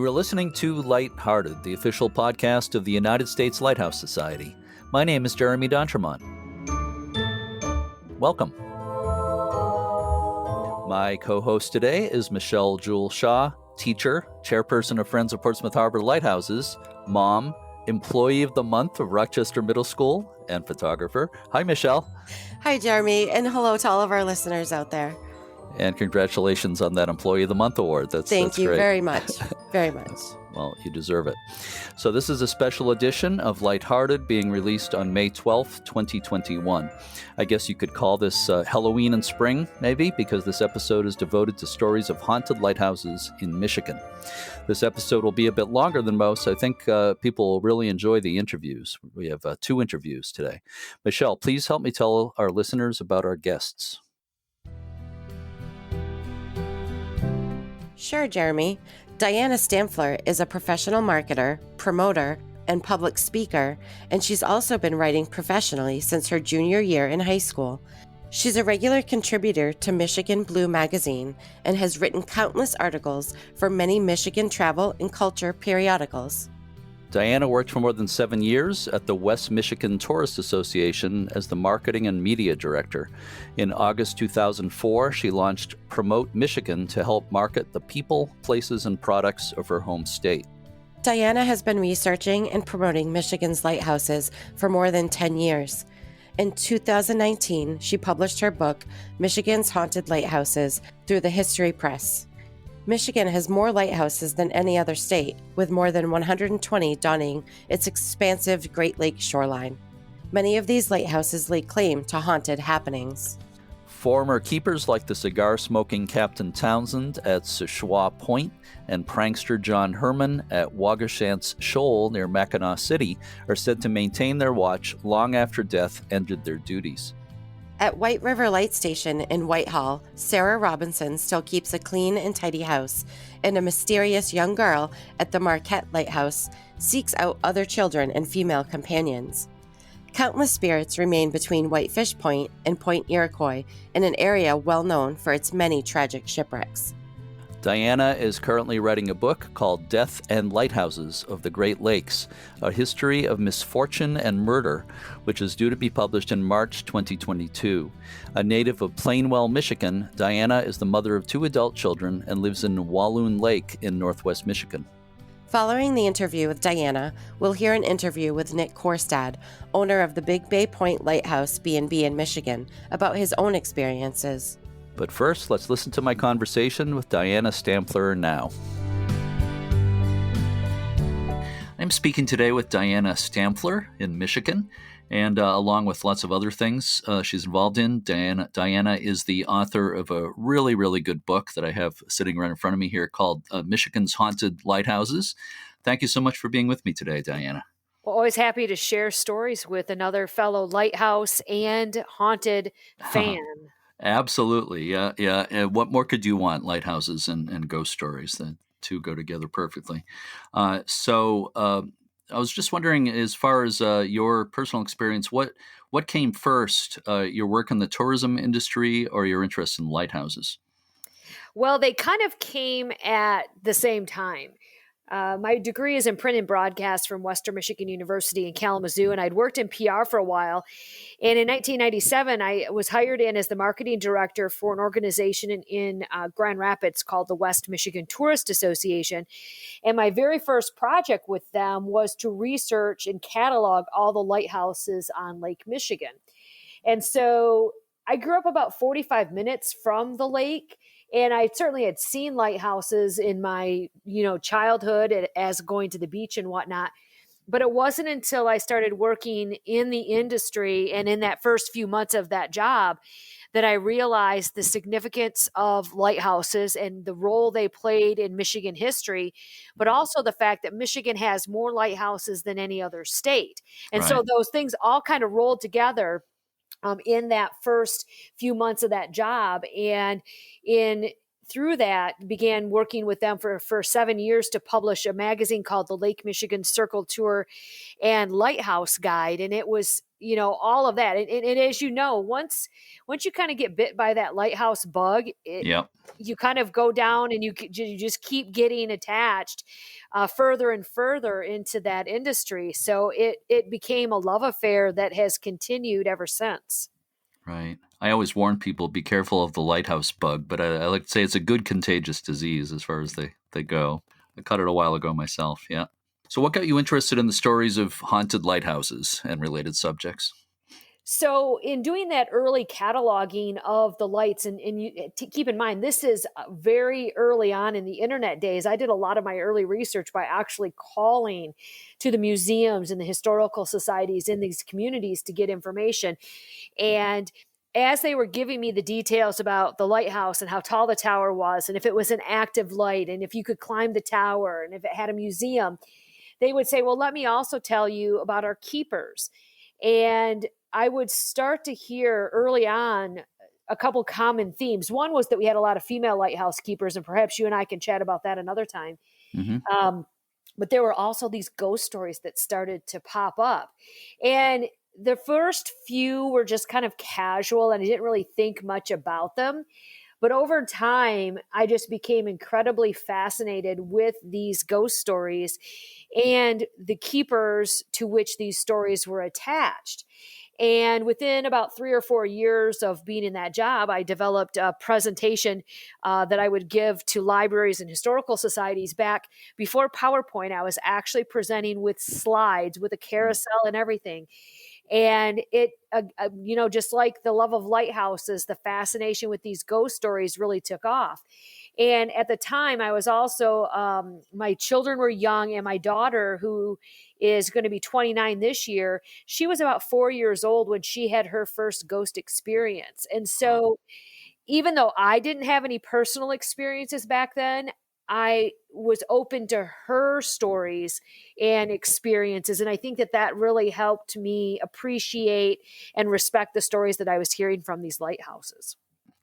You are listening to Lighthearted, the official podcast of the United States Lighthouse Society. My name is Jeremy D'Entremont. Welcome. My co-host today is Michelle Jewel Shaw, teacher, chairperson of Friends of Portsmouth Harbor Lighthouses, mom, employee of the month of Rochester Middle School, and photographer. Hi, Michelle. Hi, Jeremy, and hello to all of our listeners out there. And congratulations on that Employee of the Month award. Thank you great. very much. Very much. Well, you deserve it. So this is a special edition of Lighthearted being released on May 12th, 2021. I guess you could call this Halloween and Spring, maybe, because this episode is devoted to stories of haunted lighthouses in Michigan. This episode will be a bit longer than most. I think people will really enjoy the interviews. We have 2 interviews today. Michelle, please help me tell our listeners about our guests. Sure, Jeremy. Dianna Stampfler is a professional marketer, promoter, and public speaker, and she's also been writing professionally since her junior year in high school. She's a regular contributor to Michigan Blue magazine and has written countless articles for many Michigan travel and culture periodicals. Dianna worked for more than 7 years at the West Michigan Tourist Association as the marketing and media director. In August 2004, she launched Promote Michigan to help market the people, places, and products of her home state. Dianna has been researching and promoting Michigan's lighthouses for more than 10 years. In 2019, she published her book, Michigan's Haunted Lighthouses, through the History Press. Michigan has more lighthouses than any other state, with more than 120 donning its expansive Great Lakes shoreline. Many of these lighthouses lay claim to haunted happenings. Former keepers like the cigar-smoking Captain Townsend at Seshwa Point and prankster John Herman at Waugoshant's Shoal near Mackinac City are said to maintain their watch long after death ended their duties. At White River Light Station in Whitehall, Sarah Robinson still keeps a clean and tidy house, and a mysterious young girl at the Marquette Lighthouse seeks out other children and female companions. Countless spirits remain between Whitefish Point and Point Iroquois in an area well known for its many tragic shipwrecks. Dianna is currently writing a book called Death and Lighthouses of the Great Lakes, A History of Misfortune and Murder, which is due to be published in March 2022. A native of Plainwell, Michigan, Dianna is the mother of 2 adult children and lives in Walloon Lake in northwest Michigan. Following the interview with Dianna, we'll hear an interview with Nick Korstad, owner of the Big Bay Point Lighthouse B&B in Michigan, about his own experiences. But first, let's listen to my conversation with Dianna Stampfler now. I'm speaking today with Dianna Stampfler in Michigan, and along with lots of other things she's involved in. Dianna is the author of a really, really good book that I have sitting right in front of me here called Michigan's Haunted Lighthouses. Thank you so much for being with me today, Dianna. Well, always happy to share stories with another fellow lighthouse and haunted fan. Absolutely. Yeah. And what more could you want? Lighthouses and ghost stories. The 2 go together perfectly. So I was just wondering, as far as your personal experience, what came first, your work in the tourism industry or your interest in lighthouses? Well, they kind of came at the same time. My degree is in print and broadcast from Western Michigan University in Kalamazoo, and I'd worked in PR for a while. And in 1997, I was hired in as the marketing director for an organization in Grand Rapids called the West Michigan Tourist Association. And my very first project with them was to research and catalog all the lighthouses on Lake Michigan. And so I grew up about 45 minutes from the lake. And I certainly had seen lighthouses in my, childhood as going to the beach and whatnot. But it wasn't until I started working in the industry and in that first few months of that job that I realized the significance of lighthouses and the role they played in Michigan history, but also the fact that Michigan has more lighthouses than any other state. And so those things all kind of rolled together in that first few months of that job. And in through that, began working with them for 7 years to publish a magazine called the Lake Michigan Circle Tour and Lighthouse Guide. And it was, all of that. And as you know, once you kind of get bit by that lighthouse bug, Yep. you kind of go down and you just keep getting attached further and further into that industry. So it became a love affair that has continued ever since. Right. I always warn people, be careful of the lighthouse bug, but I like to say it's a good contagious disease as far as they go. I caught it a while ago myself, yeah. So what got you interested in the stories of haunted lighthouses and related subjects? So in doing that early cataloging of the lights, and keep in mind, this is very early on in the internet days. I did a lot of my early research by actually calling to the museums and the historical societies in these communities to get information. And as they were giving me the details about the lighthouse and how tall the tower was, and if it was an active light, and if you could climb the tower, and if it had a museum, they would say, well, let me also tell you about our keepers. And I would start to hear early on a couple common themes. One was that we had a lot of female lighthouse keepers, and perhaps you and I can chat about that another time. Mm-hmm. But there were also these ghost stories that started to pop up. And the first few were just kind of casual, and I didn't really think much about them. But over time, I just became incredibly fascinated with these ghost stories and the keepers to which these stories were attached. And within about 3 or 4 years of being in that job, I developed a presentation that I would give to libraries and historical societies. Back before PowerPoint, I was actually presenting with slides, with a carousel and everything. And it, just like the love of lighthouses, the fascination with these ghost stories really took off. And at the time, I was also, my children were young, and my daughter, who is going to be 29 this year, she was about 4 years old when she had her first ghost experience. And so even though I didn't have any personal experiences back then, I was open to her stories and experiences. And I think that really helped me appreciate and respect the stories that I was hearing from these lighthouses.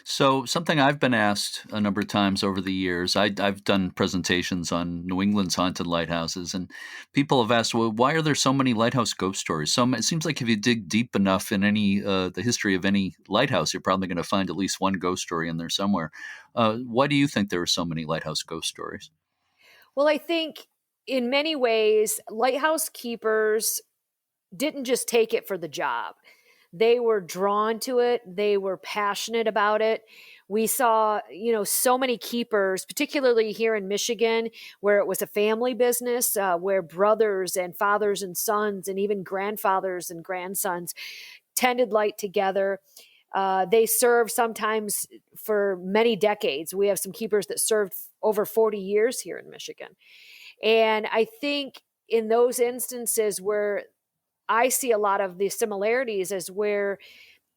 So something I've been asked a number of times over the years, I've done presentations on New England's haunted lighthouses, and people have asked, well, why are there so many lighthouse ghost stories? It seems like if you dig deep enough in the history of any lighthouse, you're probably going to find at least one ghost story in there somewhere. Why do you think there are so many lighthouse ghost stories? Well, I think in many ways, lighthouse keepers didn't just take it for the job. They were drawn to it. They were passionate about it. We saw, so many keepers, particularly here in Michigan, where it was a family business, where brothers and fathers and sons and even grandfathers and grandsons tended light together. They served sometimes for many decades. We have some keepers that served over 40 years here in Michigan. And I think in those instances where I see a lot of the similarities is where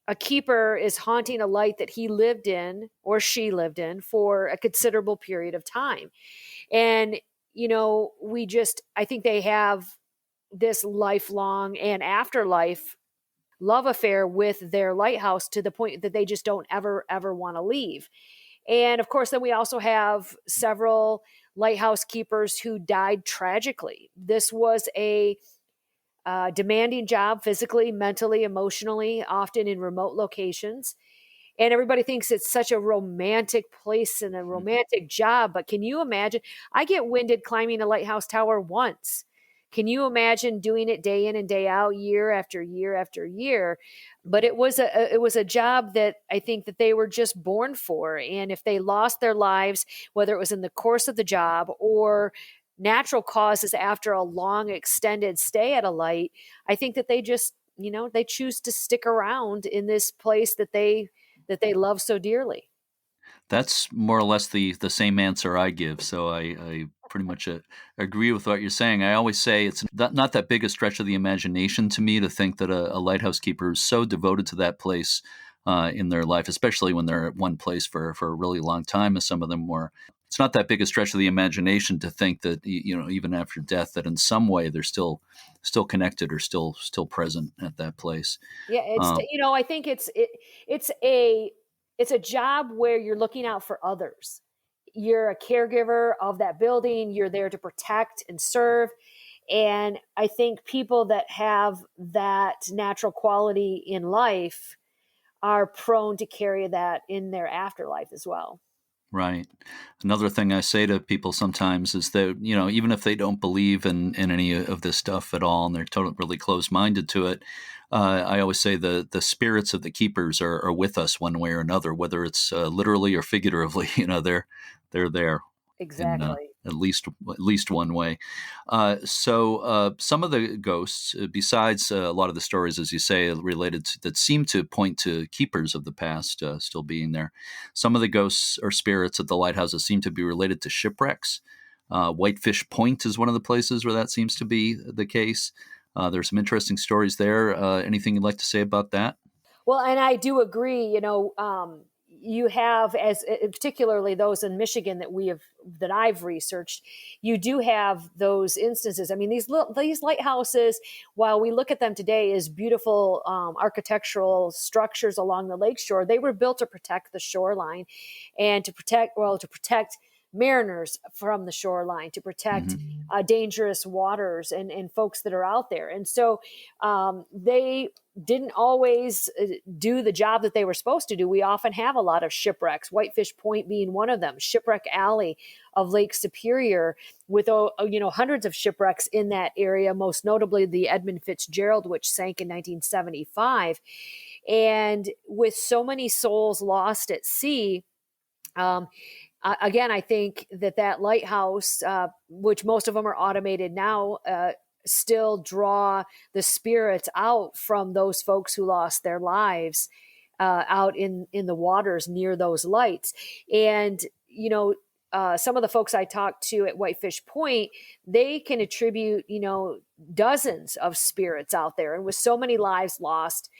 a keeper is haunting a light that he lived in or she lived in for a considerable period of time. And, I think they have this lifelong and afterlife love affair with their lighthouse to the point that they just don't ever want to leave. And of course, then we also have several lighthouse keepers who died tragically. This was a demanding job physically, mentally, emotionally, often in remote locations. And everybody thinks it's such a romantic place and a romantic job. But can you imagine? I get winded climbing a lighthouse tower once. Can you imagine doing it day in and day out, year after year after year? But it was a job that I think that they were just born for. And if they lost their lives, whether it was in the course of the job or natural causes after a long extended stay at a light, I think that they just, they choose to stick around in this place that they love so dearly. That's more or less the same answer I give. So I pretty much agree with what you're saying. I always say it's not that big a stretch of the imagination to me to think that a lighthouse keeper is so devoted to that place in their life, especially when they're at one place for a really long time, as some of them were. It's not that big a stretch of the imagination to think that, even after death, that in some way they're still connected or still present at that place. Yeah, I think it's a job where you're looking out for others. you're a caregiver of that building. You're there to protect and serve. And I think people that have that natural quality in life are prone to carry that in their afterlife as well. Right. Another thing I say to people sometimes is that, even if they don't believe in any of this stuff at all and they're totally really closed-minded to it, I always say the spirits of the keepers are with us one way or another, whether it's literally or figuratively. They're there in Exactly. at least one way. So some of the ghosts, besides a lot of the stories, as you say, that seem to point to keepers of the past still being there, some of the ghosts or spirits at the lighthouses seem to be related to shipwrecks. Whitefish Point is one of the places where that seems to be the case. There's some interesting stories there. Anything you'd like to say about that? Well, and I do agree, you have, as particularly those in Michigan that I've researched, you do have those instances. I mean, these lighthouses, while we look at them today as beautiful architectural structures along the lakeshore, they were built to protect the shoreline and to protect mariners from the shoreline, to protect dangerous waters and folks that are out there. And so they didn't always do the job that they were supposed to do. We often have a lot of shipwrecks, Whitefish Point being one of them, Shipwreck Alley of Lake Superior, with hundreds of shipwrecks in that area, most notably the Edmund Fitzgerald, which sank in 1975. And with so many souls lost at sea, again, I think that lighthouse, which most of them are automated now, still draw the spirits out from those folks who lost their lives out in the waters near those lights. And, some of the folks I talked to at Whitefish Point, they can attribute, dozens of spirits out there. And with so many lives lost,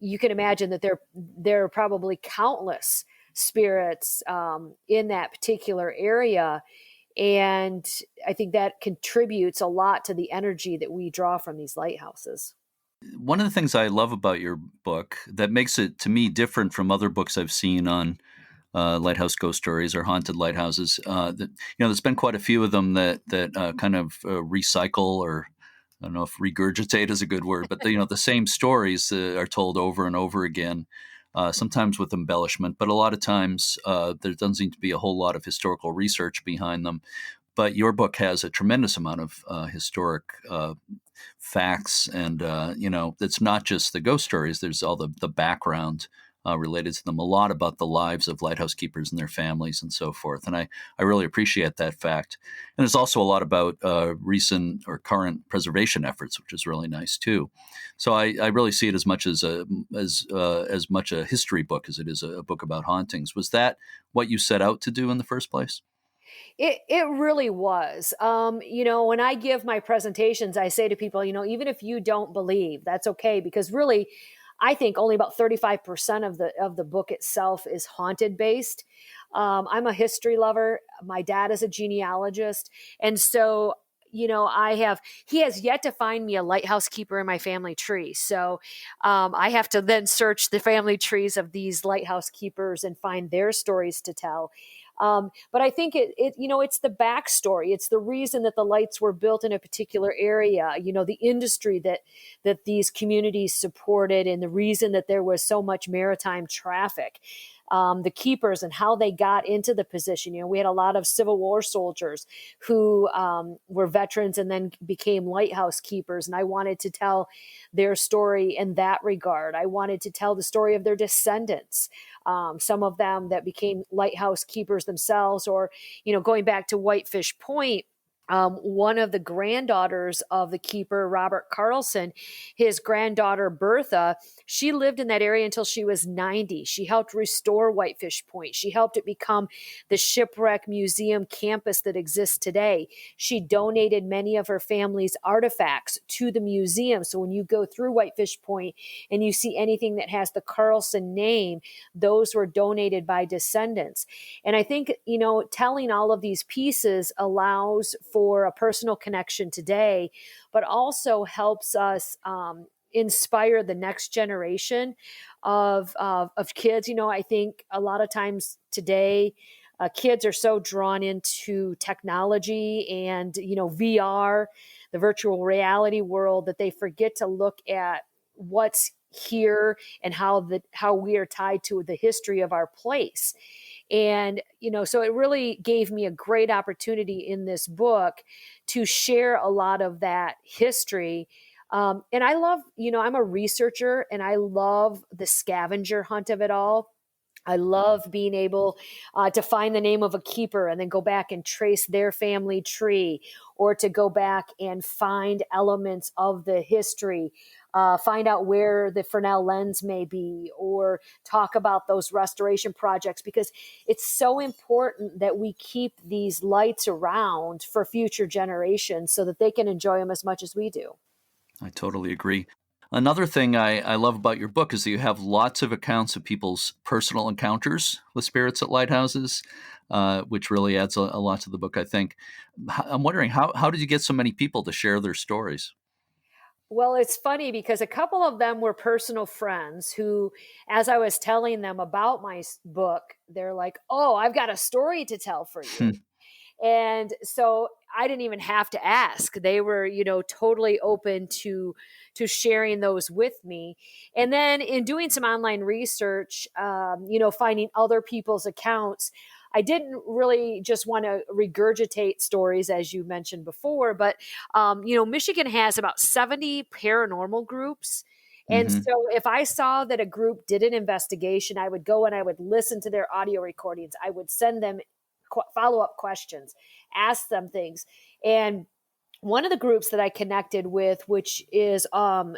you can imagine that there are probably countless spirits in that particular area. And I think that contributes a lot to the energy that we draw from these lighthouses. One of the things I love about your book that makes it, to me, different from other books I've seen on lighthouse ghost stories or haunted lighthouses, there's been quite a few of them that kind of recycle, or I don't know if regurgitate is a good word, but the same stories are told over and over again. Sometimes with embellishment, but a lot of times there doesn't seem to be a whole lot of historical research behind them. But your book has a tremendous amount of historic facts, and it's not just the ghost stories. There's all the background related to them, a lot about the lives of lighthouse keepers and their families and so forth. And I really appreciate that fact. And there's also a lot about recent or current preservation efforts, which is really nice too. So I really see it as much as much a history book as it is a book about hauntings. Was that what you set out to do in the first place? It really was. When I give my presentations, I say to people, even if you don't believe, that's okay, because really, I think only about 35% of the book itself is haunted based. I'm a history lover. My dad is a genealogist. And so, he has yet to find me a lighthouse keeper in my family tree. So I have to then search the family trees of these lighthouse keepers and find their stories to tell. But I think it's the backstory. It's the reason that the lights were built in a particular area, the industry that these communities supported, and the reason that there was so much maritime traffic. The keepers and how they got into the position. We had a lot of Civil War soldiers who were veterans and then became lighthouse keepers. And I wanted to tell their story in that regard. I wanted to tell the story of their descendants. Some of them that became lighthouse keepers themselves, or, going back to Whitefish Point, one of the granddaughters of the keeper, Robert Carlson, his granddaughter, Bertha, she lived in that area until she was 90. She helped restore Whitefish Point. She helped it become the shipwreck museum campus that exists today. She donated many of her family's artifacts to the museum. So when you go through Whitefish Point and you see anything that has the Carlson name, those were donated by descendants. And I think, telling all of these pieces allows for a personal connection today, but also helps us inspire the next generation of kids. I think a lot of times today, kids are so drawn into technology and, VR, the virtual reality world, that they forget to look at what's here and how we are tied to the history of our place. And, so it really gave me a great opportunity in this book to share a lot of that history. And I love, I'm a researcher and I love the scavenger hunt of it all. I love being able to find the name of a keeper and then go back and trace their family tree, or to go back and find elements of the history, find out where the Fresnel lens may be, or talk about those restoration projects, because it's so important that we keep these lights around for future generations so that they can enjoy them as much as we do. I totally agree. Another thing I love about your book is that you have lots of accounts of people's personal encounters with spirits at lighthouses, which really adds a lot to the book, I think. I'm wondering, how did you get so many people to share their stories? Well, it's funny because a couple of them were personal friends who, as I was telling them about my book, they're like, "Oh, I've got a story to tell for you." And so I didn't even have to ask. They were, totally open to sharing those with me. And then in doing some online research, finding other people's accounts, I didn't really just want to regurgitate stories, as you mentioned before, but, Michigan has about 70 paranormal groups. And Mm-hmm. so if I saw that a group did an investigation, I would go and I would listen to their audio recordings. I would send them follow-up questions, ask them things. And one of the groups that I connected with, which is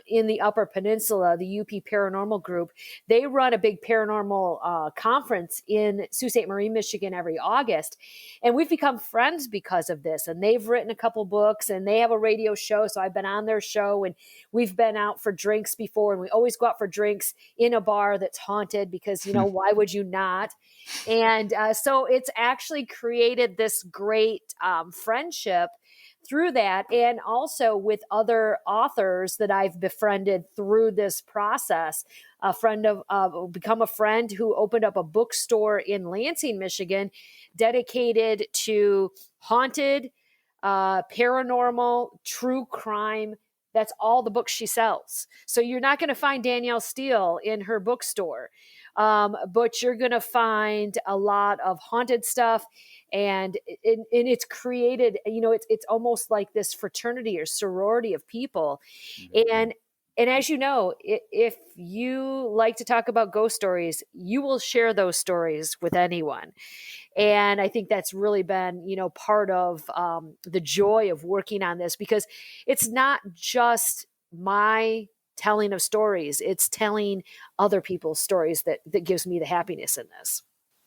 in the Upper Peninsula, the UP Paranormal Group, they run a big paranormal conference in Sault Ste. Marie, Michigan every August. And we've become friends because of this. And they've written a couple books and they have a radio show. So I've been on their show and we've been out for drinks before. And we always go out for drinks in a bar that's haunted because, why would you not? And so it's actually created this great friendship through that, and also with other authors that I've befriended through this process. Become a friend who opened up a bookstore in Lansing, Michigan, dedicated to haunted, paranormal, true crime. That's all the books she sells. So you're not going to find Danielle Steele in her bookstore. But you're going to find a lot of haunted stuff, and it's created, it's almost like this fraternity or sorority of people. Mm-hmm. And as you know, if you like to talk about ghost stories, you will share those stories with anyone. And I think that's really been, part of the joy of working on this, because it's not just my telling of stories, it's telling other people's stories that gives me the happiness in this.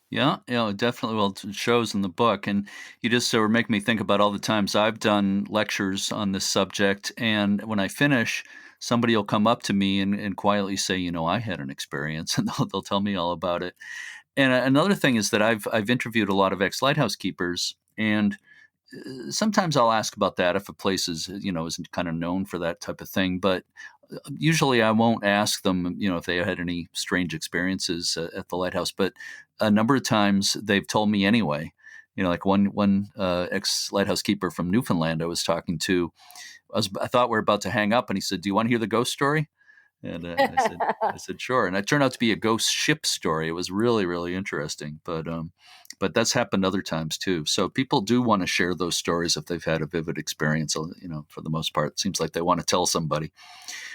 Yeah, it definitely. Well, it shows in the book, and you just sort of make me think about all the times I've done lectures on this subject, and when I finish, somebody will come up to me and quietly say, I had an experience, and they'll tell me all about it. And another thing is that I've interviewed a lot of ex-lighthouse keepers, and sometimes I'll ask about that if a place isn't kind of known for that type of thing, but usually I won't ask them, if they had any strange experiences at the lighthouse. But a number of times they've told me anyway. Like one ex-lighthouse keeper from Newfoundland I was talking to, I thought we were about to hang up, and he said, "Do you want to hear the ghost story?" And I said, sure. And it turned out to be a ghost ship story. It was really, really interesting. But that's happened other times too. So people do want to share those stories if they've had a vivid experience. For the most part, it seems like they want to tell somebody.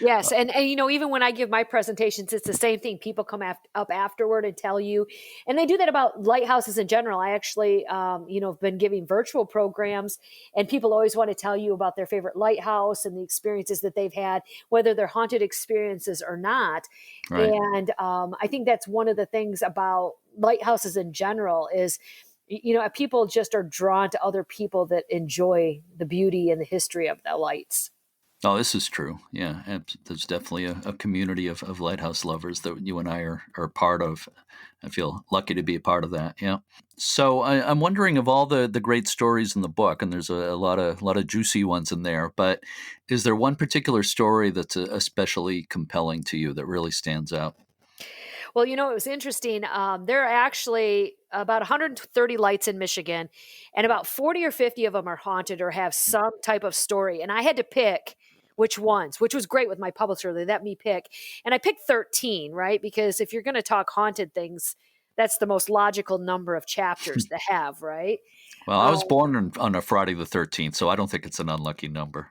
Yes. And even when I give my presentations, it's the same thing. People come up afterward and tell you, and they do that about lighthouses in general. I actually, have been giving virtual programs, and people always want to tell you about their favorite lighthouse and the experiences that they've had, whether they're haunted experiences or not. Right. And I think that's one of the things about lighthouses in general is, people just are drawn to other people that enjoy the beauty and the history of the lights. Oh, this is true. Yeah, there's definitely a community of lighthouse lovers that you and I are part of. I feel lucky to be a part of that. Yeah. So I'm wondering, of all the great stories in the book, and there's a lot of juicy ones in there, but is there one particular story that's especially compelling to you that really stands out? Well, it was interesting. There are actually about 130 lights in Michigan, and about 40 or 50 of them are haunted or have some type of story. And I had to pick which ones, which was great with my publisher. They let me pick. And I picked 13, right? Because if you're going to talk haunted things, that's the most logical number of chapters to have, right? Well, I was born on a Friday the 13th, so I don't think it's an unlucky number.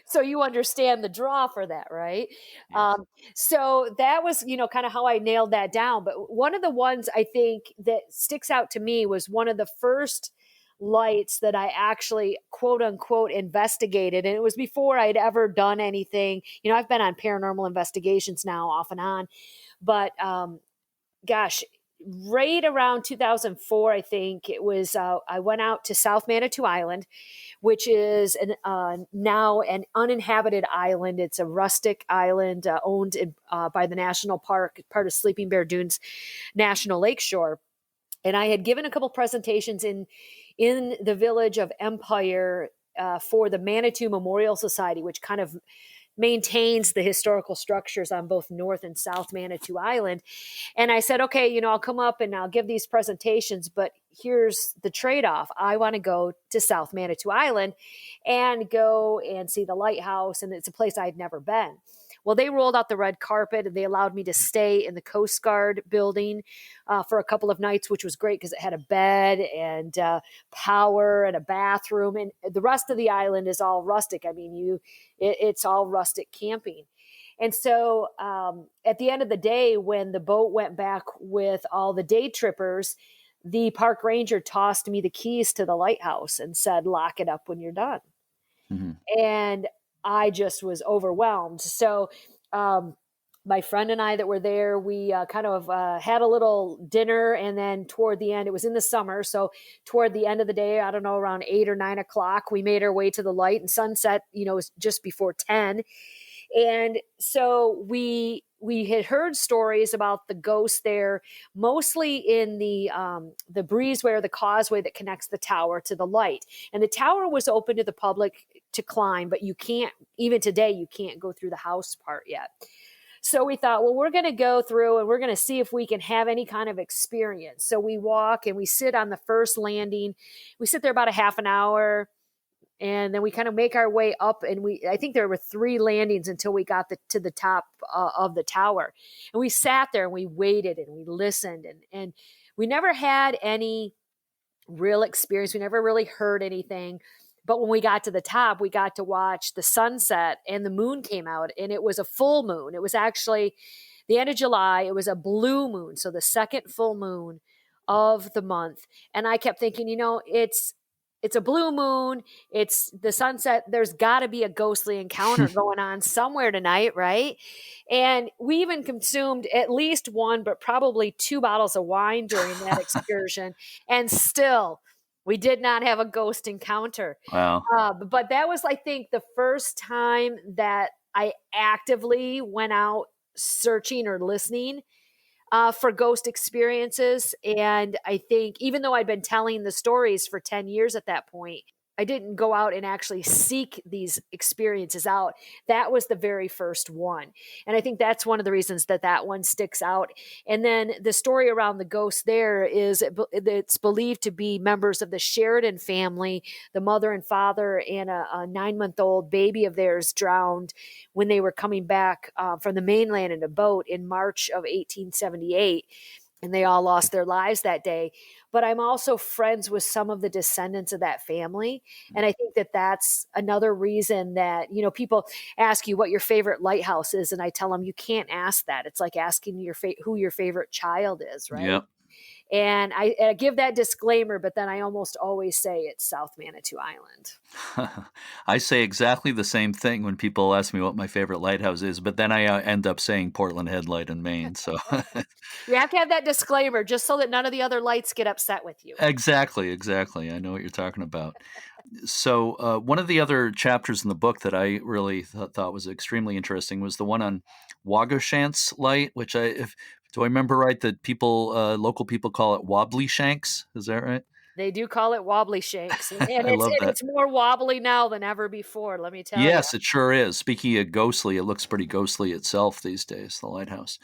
So you understand the draw for that, right? Yes. So that was, kind of how I nailed that down. But one of the ones I think that sticks out to me was one of the first lights that I actually quote unquote investigated. And it was before I'd ever done anything. I've been on paranormal investigations now off and on, but gosh, right around 2004, I think it was, I went out to South Manitou Island, which is now an uninhabited island. It's a rustic island owned by the national park, part of Sleeping Bear Dunes National Lakeshore. And I had given a couple presentations in the village of Empire for the Manitou Memorial Society, which kind of maintains the historical structures on both North and South Manitou Island. And I said, okay, I'll come up and I'll give these presentations, but here's the trade-off. I want to go to South Manitou Island and go and see the lighthouse. And it's a place I'd never been. Well, they rolled out the red carpet and they allowed me to stay in the Coast Guard building for a couple of nights, which was great because it had a bed and power and a bathroom. And the rest of the island is all rustic. I mean, it's all rustic camping. And so at the end of the day, when the boat went back with all the day trippers, the park ranger tossed me the keys to the lighthouse and said, lock it up when you're done. Mm-hmm. And I just was overwhelmed. So my friend and I that were there, we kind of had a little dinner. And then toward the end, it was in the summer. So toward the end of the day, I don't know, around 8 or 9 o'clock, we made our way to the light, and sunset, was just before 10. And so we had heard stories about the ghosts there, mostly in the breezeway, the causeway that connects the tower to the light. And the tower was open to the public to climb, but you can't, even today, you can't go through the house part yet. So we thought, well, we're going to go through and we're going to see if we can have any kind of experience. So we walk and we sit on the first landing. We sit there about a half an hour. And then we kind of make our way up, and I think there were 3 landings until we got to the top of the tower. And we sat there and we waited and we listened, and we never had any real experience. We never really heard anything. But when we got to the top, we got to watch the sunset, and the moon came out, and it was a full moon. It was actually the end of July. It was a blue moon, so the second full moon of the month. And I kept thinking, it's a blue moon. It's the sunset. There's got to be a ghostly encounter going on somewhere tonight, right? And we even consumed at least 1, but probably 2 bottles of wine during that excursion. And still, we did not have a ghost encounter. Wow. But that was, I think, the first time that I actively went out searching or listening for ghost experiences. And I think even though I'd been telling the stories for 10 years at that point, I didn't go out and actually seek these experiences out. That was the very first one. And I think that's one of the reasons that one sticks out. And then the story around the ghost there is it's believed to be members of the Sheridan family. The mother and father and a 9-month-old baby of theirs drowned when they were coming back from the mainland in a boat in March of 1878. And they all lost their lives that day. But I'm also friends with some of the descendants of that family. And I think that that's another reason that, people ask you what your favorite lighthouse is. And I tell them, you can't ask that. It's like asking who your favorite child is, right? Yep. And I give that disclaimer, but then I almost always say it's South Manitou Island. I say exactly the same thing when people ask me what my favorite lighthouse is, but then I end up saying Portland Headlight in Maine. So you have to have that disclaimer just so that none of the other lights get upset with you. Exactly. I know what you're talking about. So one of the other chapters in the book that I really thought was extremely interesting was the one on Wagoshanks Light, which do I remember right that local people call it Wobbly Shanks? Is that right? They do call it wobbly shakes, and I love that. it's more wobbly now than ever before, let me tell you. Yes, it sure is. Speaking of ghostly, it looks pretty ghostly itself these days, the lighthouse.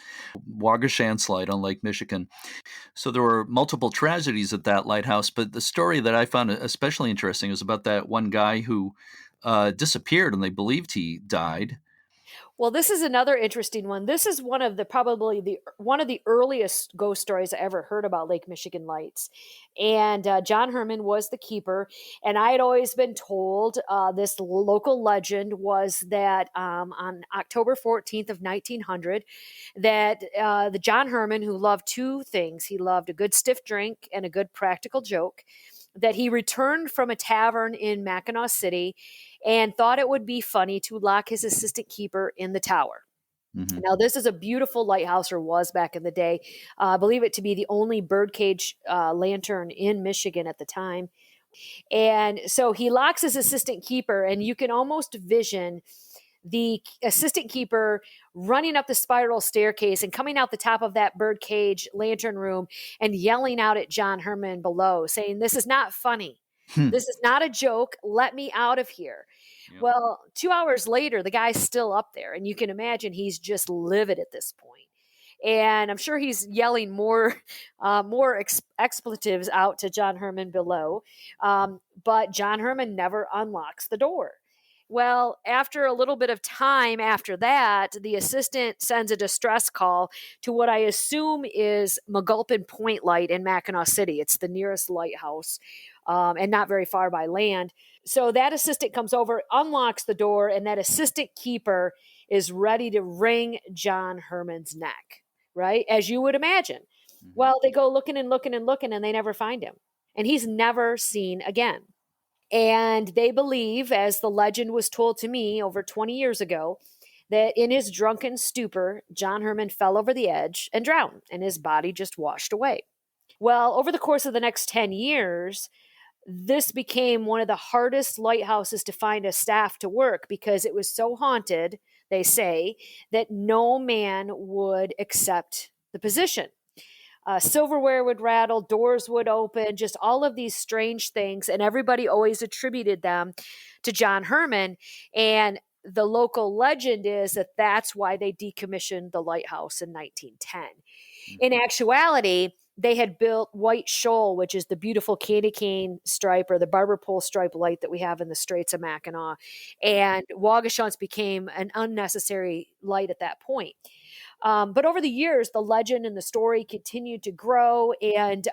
Wagashan Light on Lake Michigan. So there were multiple tragedies at that lighthouse, but the story that I found especially interesting is about that one guy who disappeared and they believed he died. Well, this is another interesting one. This is one of the probably one of the earliest ghost stories I ever heard about Lake Michigan Lights, and John Herman was the keeper. And I had always been told this local legend was that on October 14th of 1900, that the John Herman, who loved two things, he loved a good stiff drink and a good practical joke, that he returned from a tavern in Mackinac City and thought it would be funny to lock his assistant keeper in the tower. Mm-hmm. Now, this is a beautiful lighthouse, or was back in the day. I believe it to be the only birdcage lantern in Michigan at the time. And so he locks his assistant keeper, and you can almost vision the assistant keeper running up the spiral staircase and coming out the top of that birdcage lantern room and yelling out at John Herman below, saying, "This is not funny. This is not a joke. Let me out of here." Yep. Well, 2 hours later, the guy's still up there, and you can imagine he's just livid at this point. And I'm sure he's yelling more expletives out to John Herman below. But John Herman never unlocks the door. Well, after a little bit of time after that, the assistant sends a distress call to what I assume is McGulpin Point Light in Mackinac City. It's the nearest lighthouse, and not very far by land. So that assistant comes over, unlocks the door, and that assistant keeper is ready to wring John Herman's neck, right? As you would imagine. Mm-hmm. Well, they go looking and looking and looking, and they never find him. And he's never seen again. And they believe, as the legend was told to me over 20 years ago, that in his drunken stupor, John Herman fell over the edge and drowned, and his body just washed away. Well, over the course of the next 10 years, this became one of the hardest lighthouses to find a staff to work because it was so haunted, they say, that no man would accept the position. Silverware would rattle, doors would open, just all of these strange things. And everybody always attributed them to John Herman. And the local legend is that that's why they decommissioned the lighthouse in 1910. Mm-hmm. In actuality, they had built White Shoal, which is the beautiful candy cane stripe or the barber pole stripe light that we have in the Straits of Mackinac. And Waugoshance became an unnecessary light at that point. But over the years, the legend and the story continued to grow. And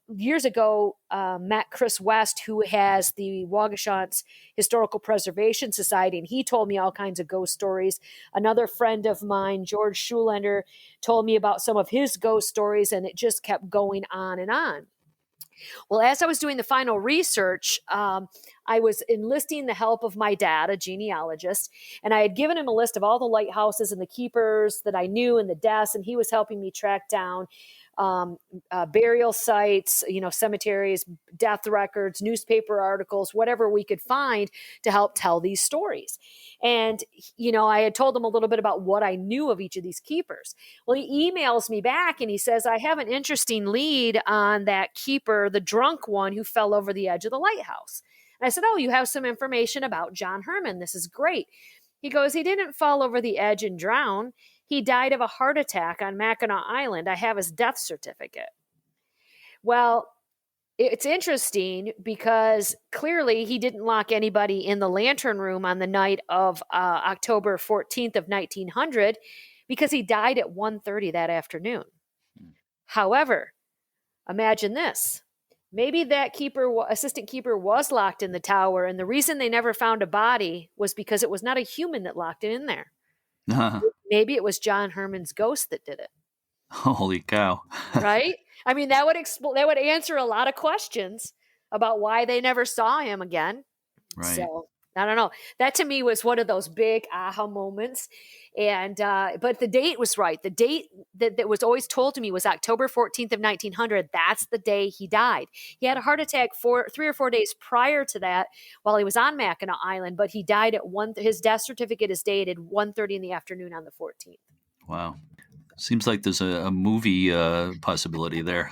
years ago, met Chris West, who has the Waugoshance Historical Preservation Society, and he told me all kinds of ghost stories. Another friend of mine, George Schulander, told me about some of his ghost stories, and it just kept going on and on. Well, as I was doing the final research, I was enlisting the help of my dad, a genealogist, and I had given him a list of all the lighthouses and the keepers that I knew and the deaths, and he was helping me track down burial sites, cemeteries, death records, newspaper articles, whatever we could find to help tell these stories. And, I had told him a little bit about what I knew of each of these keepers. Well, he emails me back and he says, "I have an interesting lead on that keeper, the drunk one who fell over the edge of the lighthouse." And I said, "Oh, you have some information about John Herman. This is great." He goes, "He didn't fall over the edge and drown. He died of a heart attack on Mackinac Island. I have his death certificate." Well, it's interesting because clearly he didn't lock anybody in the lantern room on the night of October 14th of 1900 because he died at 1:30 that afternoon. However, imagine this. Maybe that assistant keeper was locked in the tower, and the reason they never found a body was because it was not a human that locked it in there. Maybe it was John Herman's ghost that did it. Holy cow. Right? I mean, that would answer a lot of questions about why they never saw him again. Right. So I don't know. That to me was one of those big aha moments. And but the date was right. The date that was always told to me was October 14th of 1900. That's the day he died. He had a heart attack 3 or 4 days prior to that while he was on Mackinac Island, but he died at his death certificate is dated 1:30 in the afternoon on the 14th. Wow. Seems like there's a movie possibility there.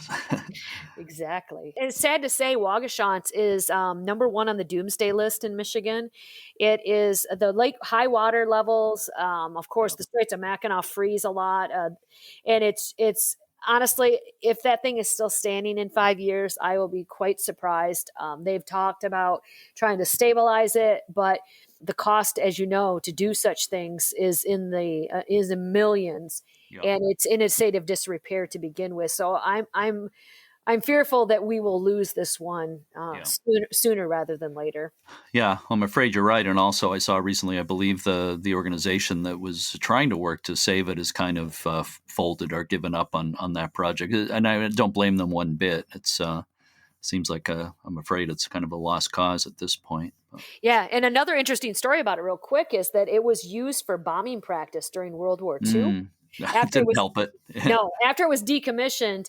Exactly. And it's sad to say Waugoshance is number one on the doomsday list in Michigan. It is the lake high water levels. Of course, the Straits of Mackinac freeze a lot. And it's honestly, if that thing is still standing in 5 years, I will be quite surprised. They've talked about trying to stabilize it, but the cost, as you know, to do such things is in millions, Yeah. and it's in a state of disrepair to begin with. So I'm fearful that we will lose this one sooner rather than later. Yeah, I'm afraid you're right. And also, I saw recently, I believe the organization that was trying to work to save it is kind of folded or given up on that project. And I don't blame them one bit. It's seems like I'm afraid it's kind of a lost cause at this point. Yeah, and another interesting story about it, real quick, is that it was used for bombing practice during World War II. After it Didn't was help it. No, after it was decommissioned,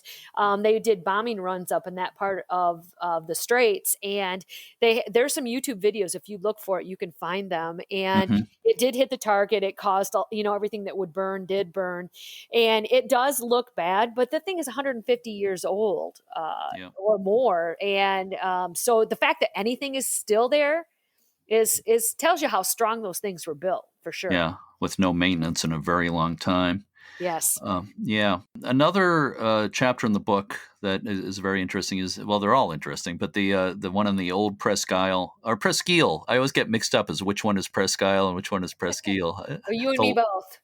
they did bombing runs up in that part of the Straits, and there's some YouTube videos. If you look for it, you can find them. And Mm-hmm. it did hit the target. It caused everything that would burn did burn, and it does look bad. But the thing is 150 years old or more, and so the fact that anything is still there is tells you how strong those things were built, for sure. Yeah, with no maintenance in a very long time. Yes. Yeah. Another chapter in the book that is very interesting is, well, they're all interesting, but the one on the old Presque Isle or Presqu'Isle. I always get mixed up as which one is Presque Isle and which one is Presqu'Isle. You and me both.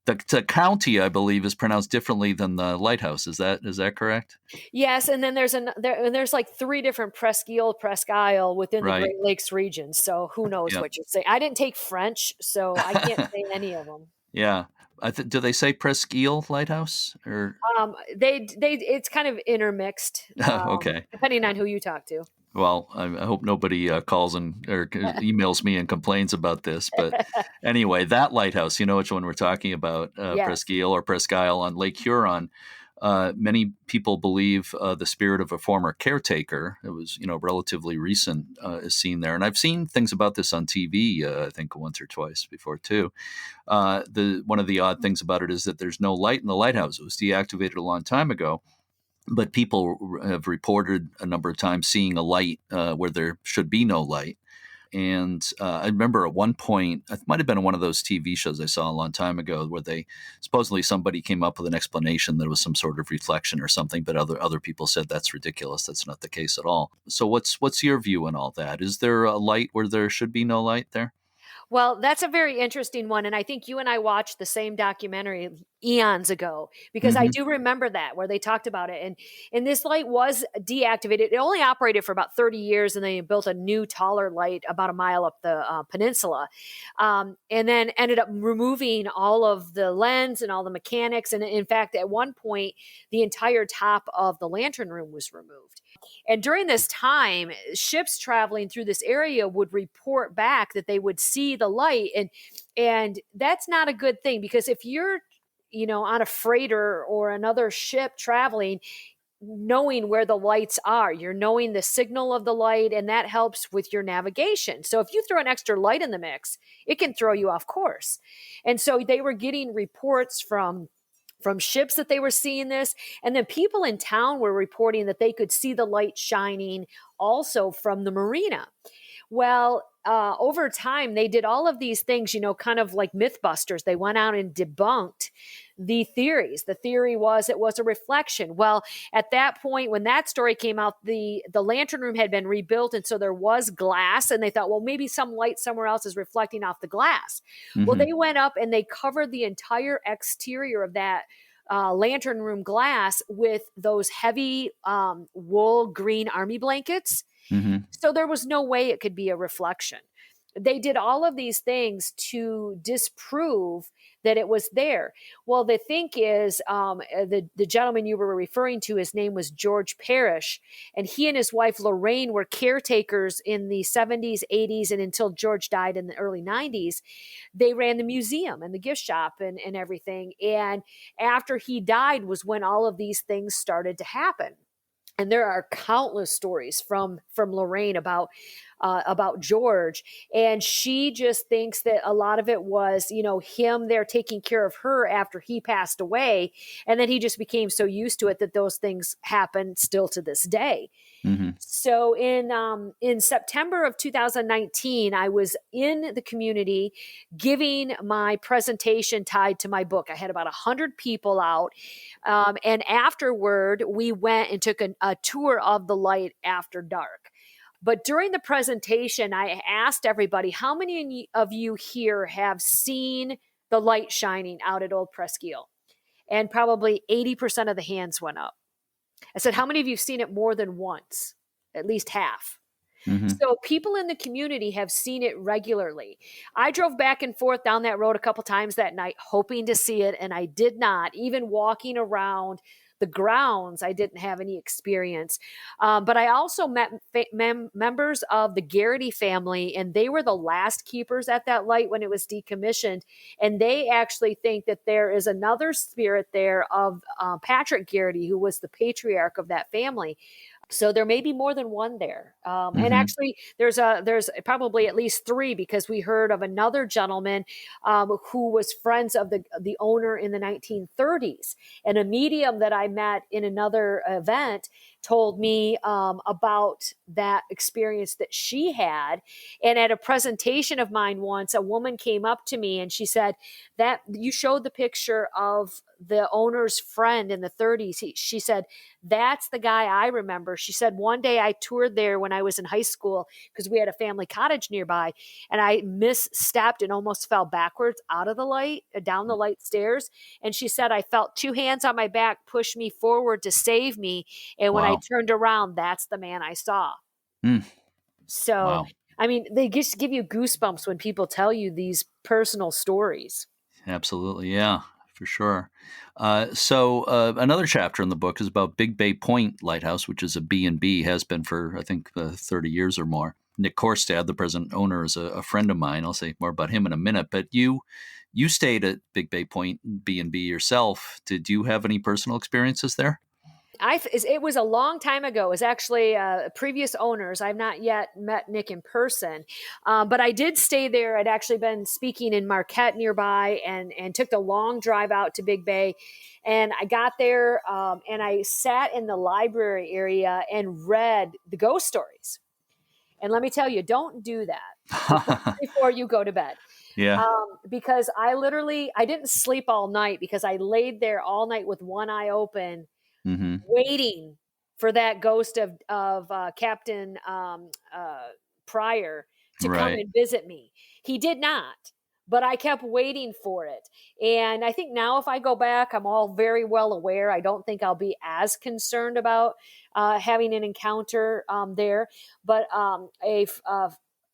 The county, I believe, is pronounced differently than the lighthouse. Is that correct? Yes, and then there's like 3 different Presque Isle within the Right. Great Lakes region. So who knows what you're saying? I didn't take French, so I can't say any of them. Yeah. Do they say Presqu'Isle Lighthouse or? It's kind of intermixed. Okay. Depending on who you talk to. Well, I hope nobody calls and or emails me and complains about this. But anyway, that lighthouse, you know which one we're talking about, Yes. Presqu'Isle or Presque Isle on Lake Huron. Many people believe the spirit of a former caretaker, it was relatively recent, is seen there. And I've seen things about this on TV, I think once or twice before too. One of the odd things about it is that there's no light in the lighthouse. It was deactivated a long time ago. But people have reported a number of times seeing a light where there should be no light. And I remember at one point, it might have been one of those TV shows I saw a long time ago, where supposedly somebody came up with an explanation that it was some sort of reflection or something, but other people said that's ridiculous. That's not the case at all. So what's your view on all that? Is there a light where there should be no light there? Well, that's a very interesting one. And I think you and I watched the same documentary eons ago, because I do remember that, where they talked about it. And this light was deactivated. It only operated for about 30 years, and then they built a new, taller light about a mile up the peninsula. And then ended up removing all of the lens and all the mechanics. And in fact, at one point, the entire top of the lantern room was removed. And during this time, ships traveling through this area would report back that they would see the light. And that's not a good thing, because if you're, on a freighter or another ship traveling, knowing where the lights are, you're knowing the signal of the light, and that helps with your navigation. So if you throw an extra light in the mix, it can throw you off course. And so they were getting reports from ships that they were seeing this. And then people in town were reporting that they could see the light shining also from the marina. Well, over time, they did all of these things, kind of like Mythbusters. They went out and debunked the theories. The theory was it was a reflection. Well, at that point, when that story came out, the lantern room had been rebuilt, and so there was glass, and they thought, well, maybe some light somewhere else is reflecting off the glass. Well, they went up and they covered the entire exterior of that lantern room glass with those heavy wool green army blankets. So there was no way it could be a reflection. They did all of these things to disprove that it was there. Well, the thing is, the gentleman you were referring to, his name was George Parrish, and he and his wife Lorraine were caretakers in the 70s, 80s, and until George died in the early 90s. They ran the museum and the gift shop and everything. And after he died was when all of these things started to happen. And there are countless stories from Lorraine about George, and she just thinks that a lot of it was, him there taking care of her after he passed away, and then he just became so used to it that those things happen still to this day. Mm-hmm. So in September of 2019, I was in the community giving my presentation tied to my book. I had about 100 people out. And afterward, we went and took a tour of the light after dark. But during the presentation, I asked everybody, how many of you here have seen the light shining out at Old Presqu'île? And probably 80% of the hands went up. I said, how many of you have seen it more than once? At least half. Mm-hmm. So people in the community have seen it regularly. I drove back and forth down that road a couple times that night, hoping to see it, and I did not. Even walking around the grounds, I didn't have any experience. But I also met members of the Garrity family, and they were the last keepers at that light when it was decommissioned. And they actually think that there is another spirit there of Patrick Garrity, who was the patriarch of that family. So there may be more than one there. And actually there's probably at least three, because we heard of another gentleman who was friends of the owner in the 1930s. And a medium that I met in another event told me about that experience that she had. And at a presentation of mine once, a woman came up to me and she said, that you showed the picture of the owner's friend in the 30s. She said, that's the guy I remember. She said, one day I toured there when I was in high school because we had a family cottage nearby, and I misstepped and almost fell backwards out of the light, down the light stairs. And she said, I felt two hands on my back push me forward to save me. And when I turned around, that's the man I saw. So, I mean, they just give you goosebumps when people tell you these personal stories. Absolutely. Yeah, for sure. So another chapter in the book is about Big Bay Point Lighthouse, which is a B&B, has been for, I think, 30 years or more. Nick Korstad, the present owner, is a friend of mine. I'll say more about him in a minute. But you stayed at Big Bay Point B&B yourself. Did you have any personal experiences there? It was a long time ago. It was actually previous owners. I've not yet met Nick in person, but I did stay there. I'd actually been speaking in Marquette nearby, and took the long drive out to Big Bay. And I got there, and I sat in the library area and read the ghost stories. And let me tell you, don't do that before you go to bed. Yeah. Because I didn't sleep all night, because I laid there all night with one eye open, waiting for that ghost of Captain Pryor to come and visit me. He did not, but I kept waiting for it. And I think now if I go back, I'm all very well aware. I don't think I'll be as concerned about having an encounter there. But a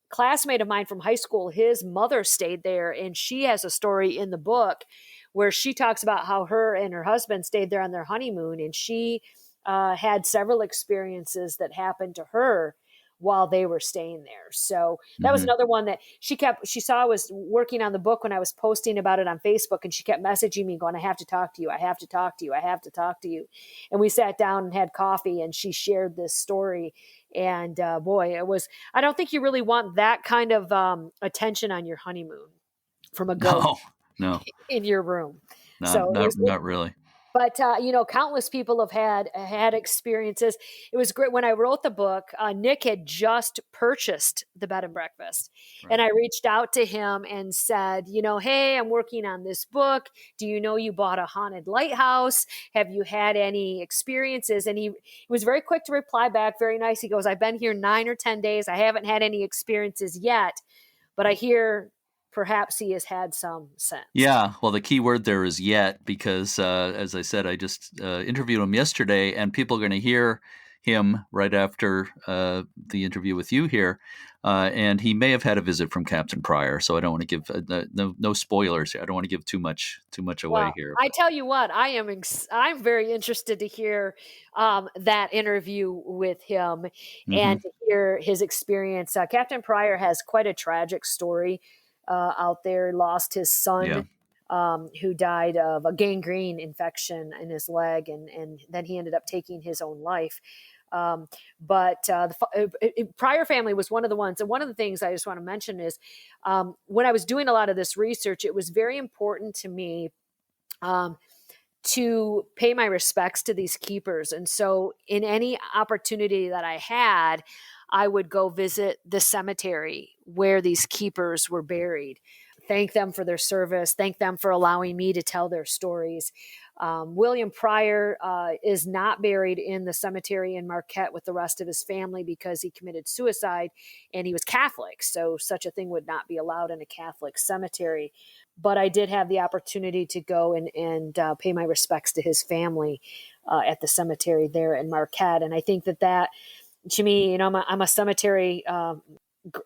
classmate of mine from high school, his mother stayed there, and she has a story in the book where she talks about how her and her husband stayed there on their honeymoon, and she had several experiences that happened to her while they were staying there. So that was another one that she saw I was working on the book when I was posting about it on Facebook, and she kept messaging me going, I have to talk to you. I have to talk to you. I have to talk to you. And we sat down and had coffee, and she shared this story. And boy, I don't think you really want that kind of attention on your honeymoon from a ghost. No. In your room. Not really. But, countless people have had experiences. It was great. When I wrote the book, Nick had just purchased the bed and breakfast. Right. And I reached out to him and said, hey, I'm working on this book. Do you know you bought a haunted lighthouse? Have you had any experiences? And he was very quick to reply back. Very nice. He goes, I've been here 9 or 10 days. I haven't had any experiences yet, but I hear perhaps he has had some since. Yeah, well, the key word there is yet, because as I said, I just interviewed him yesterday, and people are going to hear him right after the interview with you here, and he may have had a visit from Captain Pryor. So I don't want to give no spoilers here. I don't want to give too much away here. I tell you what, I'm very interested to hear that interview with him and to hear his experience. Captain Pryor has quite a tragic story out there. Lost his son who died of a gangrene infection in his leg, and then he ended up taking his own life. But the Pryor family was one of the ones. And one of the things I just want to mention is when I was doing a lot of this research, it was very important to me to pay my respects to these keepers. And so in any opportunity that I had, I would go visit the cemetery where these keepers were buried, thank them for their service, thank them for allowing me to tell their stories. William Pryor is not buried in the cemetery in Marquette with the rest of his family because he committed suicide and he was Catholic. So such a thing would not be allowed in a Catholic cemetery. But I did have the opportunity to go and pay my respects to his family at the cemetery there in Marquette. And I think that to me, I'm a cemetery,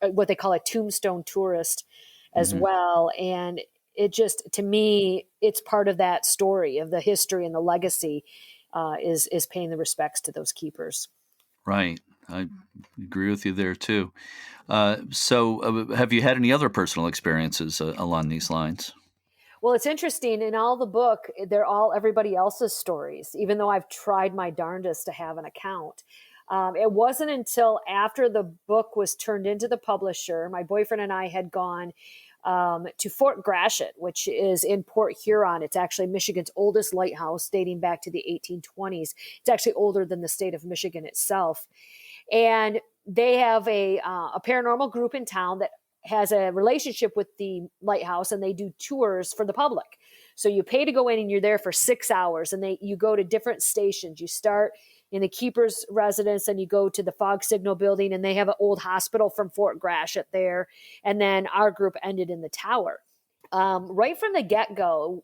what they call a tombstone tourist as well. And it just, to me, it's part of that story of the history and the legacy is paying the respects to those keepers. Right. I agree with you there too. So have you had any other personal experiences along these lines? Well, it's interesting. In all the book, they're all everybody else's stories, even though I've tried my darndest to have an account. It wasn't until after the book was turned into the publisher, my boyfriend and I had gone to Fort Gratiot, which is in Port Huron. It's actually Michigan's oldest lighthouse, dating back to the 1820s. It's actually older than the state of Michigan itself. And they have a paranormal group in town that has a relationship with the lighthouse, and they do tours for the public. So you pay to go in and you're there for 6 hours, and you go to different stations. You start in the keeper's residence, and you go to the fog signal building, and they have an old hospital from Fort Gratiot there. And then our group ended in the tower. Right from the get-go,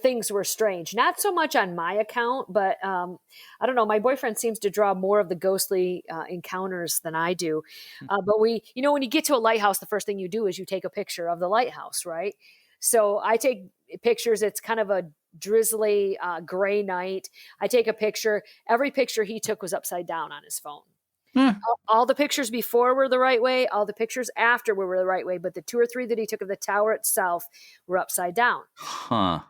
things were strange. Not so much on my account, but I don't know. My boyfriend seems to draw more of the ghostly encounters than I do. But when you get to a lighthouse, the first thing you do is you take a picture of the lighthouse, right? So I take pictures. It's kind of a drizzly gray night. I take a picture. Every picture he took was upside down on his phone. All the pictures before were the right way. All the pictures after were the right way. But the 2 or 3 that he took of the tower itself were upside down. Huh.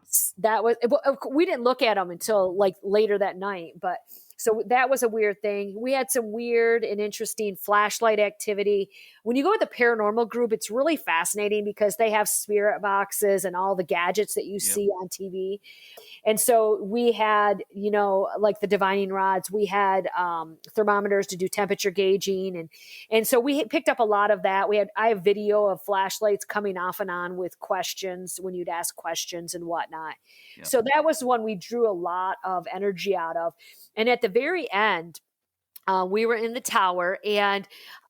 We didn't look at them until like later that night. But so that was a weird thing. We had some weird and interesting flashlight activity. When you go with the paranormal group, it's really fascinating because they have spirit boxes and all the gadgets that you see on TV. And so we had, like the divining rods, we had thermometers to do temperature gauging. And so we picked up a lot of that. I have video of flashlights coming off and on with questions when you'd ask questions and whatnot. Yep. So that was one we drew a lot of energy out of. And at the very end, we were in the tower. And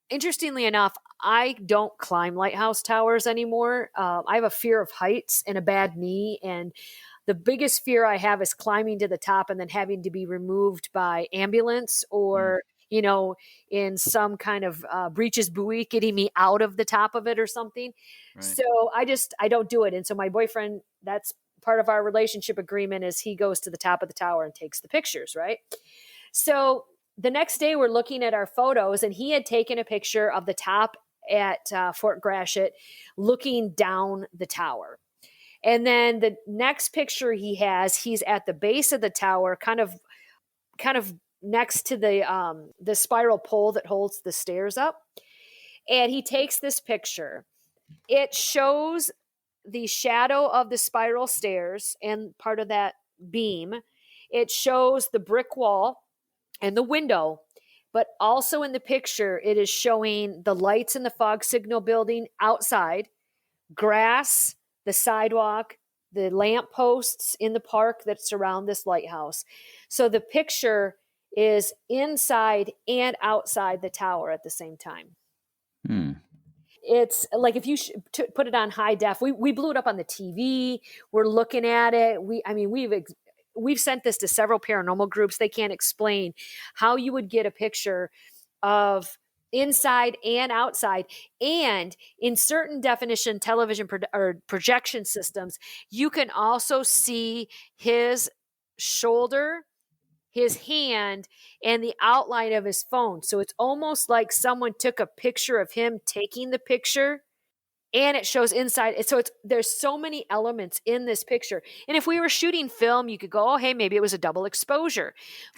interestingly enough, I don't climb lighthouse towers anymore. I have a fear of heights and a bad knee. And the biggest fear I have is climbing to the top and then having to be removed by ambulance or, in some kind of breeches buoy, getting me out of the top of it or something. Right. So I don't do it. And so my boyfriend, that's part of our relationship agreement, is he goes to the top of the tower and takes the pictures. Right. So the next day we're looking at our photos, and he had taken a picture of the top at Fort Gratiot looking down the tower. And then the next picture he's at the base of the tower, kind of next to the spiral pole that holds the stairs up. And he takes this picture. It shows the shadow of the spiral stairs and part of that beam. It shows the brick wall and the window. But also in the picture, it is showing the lights in the fog signal building outside, grass, the sidewalk, the lamp posts in the park that surround this lighthouse. So the picture is inside and outside the tower at the same time. It's like if you put it on high def, we blew it up on the TV. We're looking at it. We've sent this to several paranormal groups. They can't explain how you would get a picture of inside and outside. And in certain definition television projection systems, you can also see his shoulder, his hand, and the outline of his phone. So it's almost like someone took a picture of him taking the picture and it shows inside. So there's so many elements in this picture. And if we were shooting film, you could go, oh, hey, maybe it was a double exposure.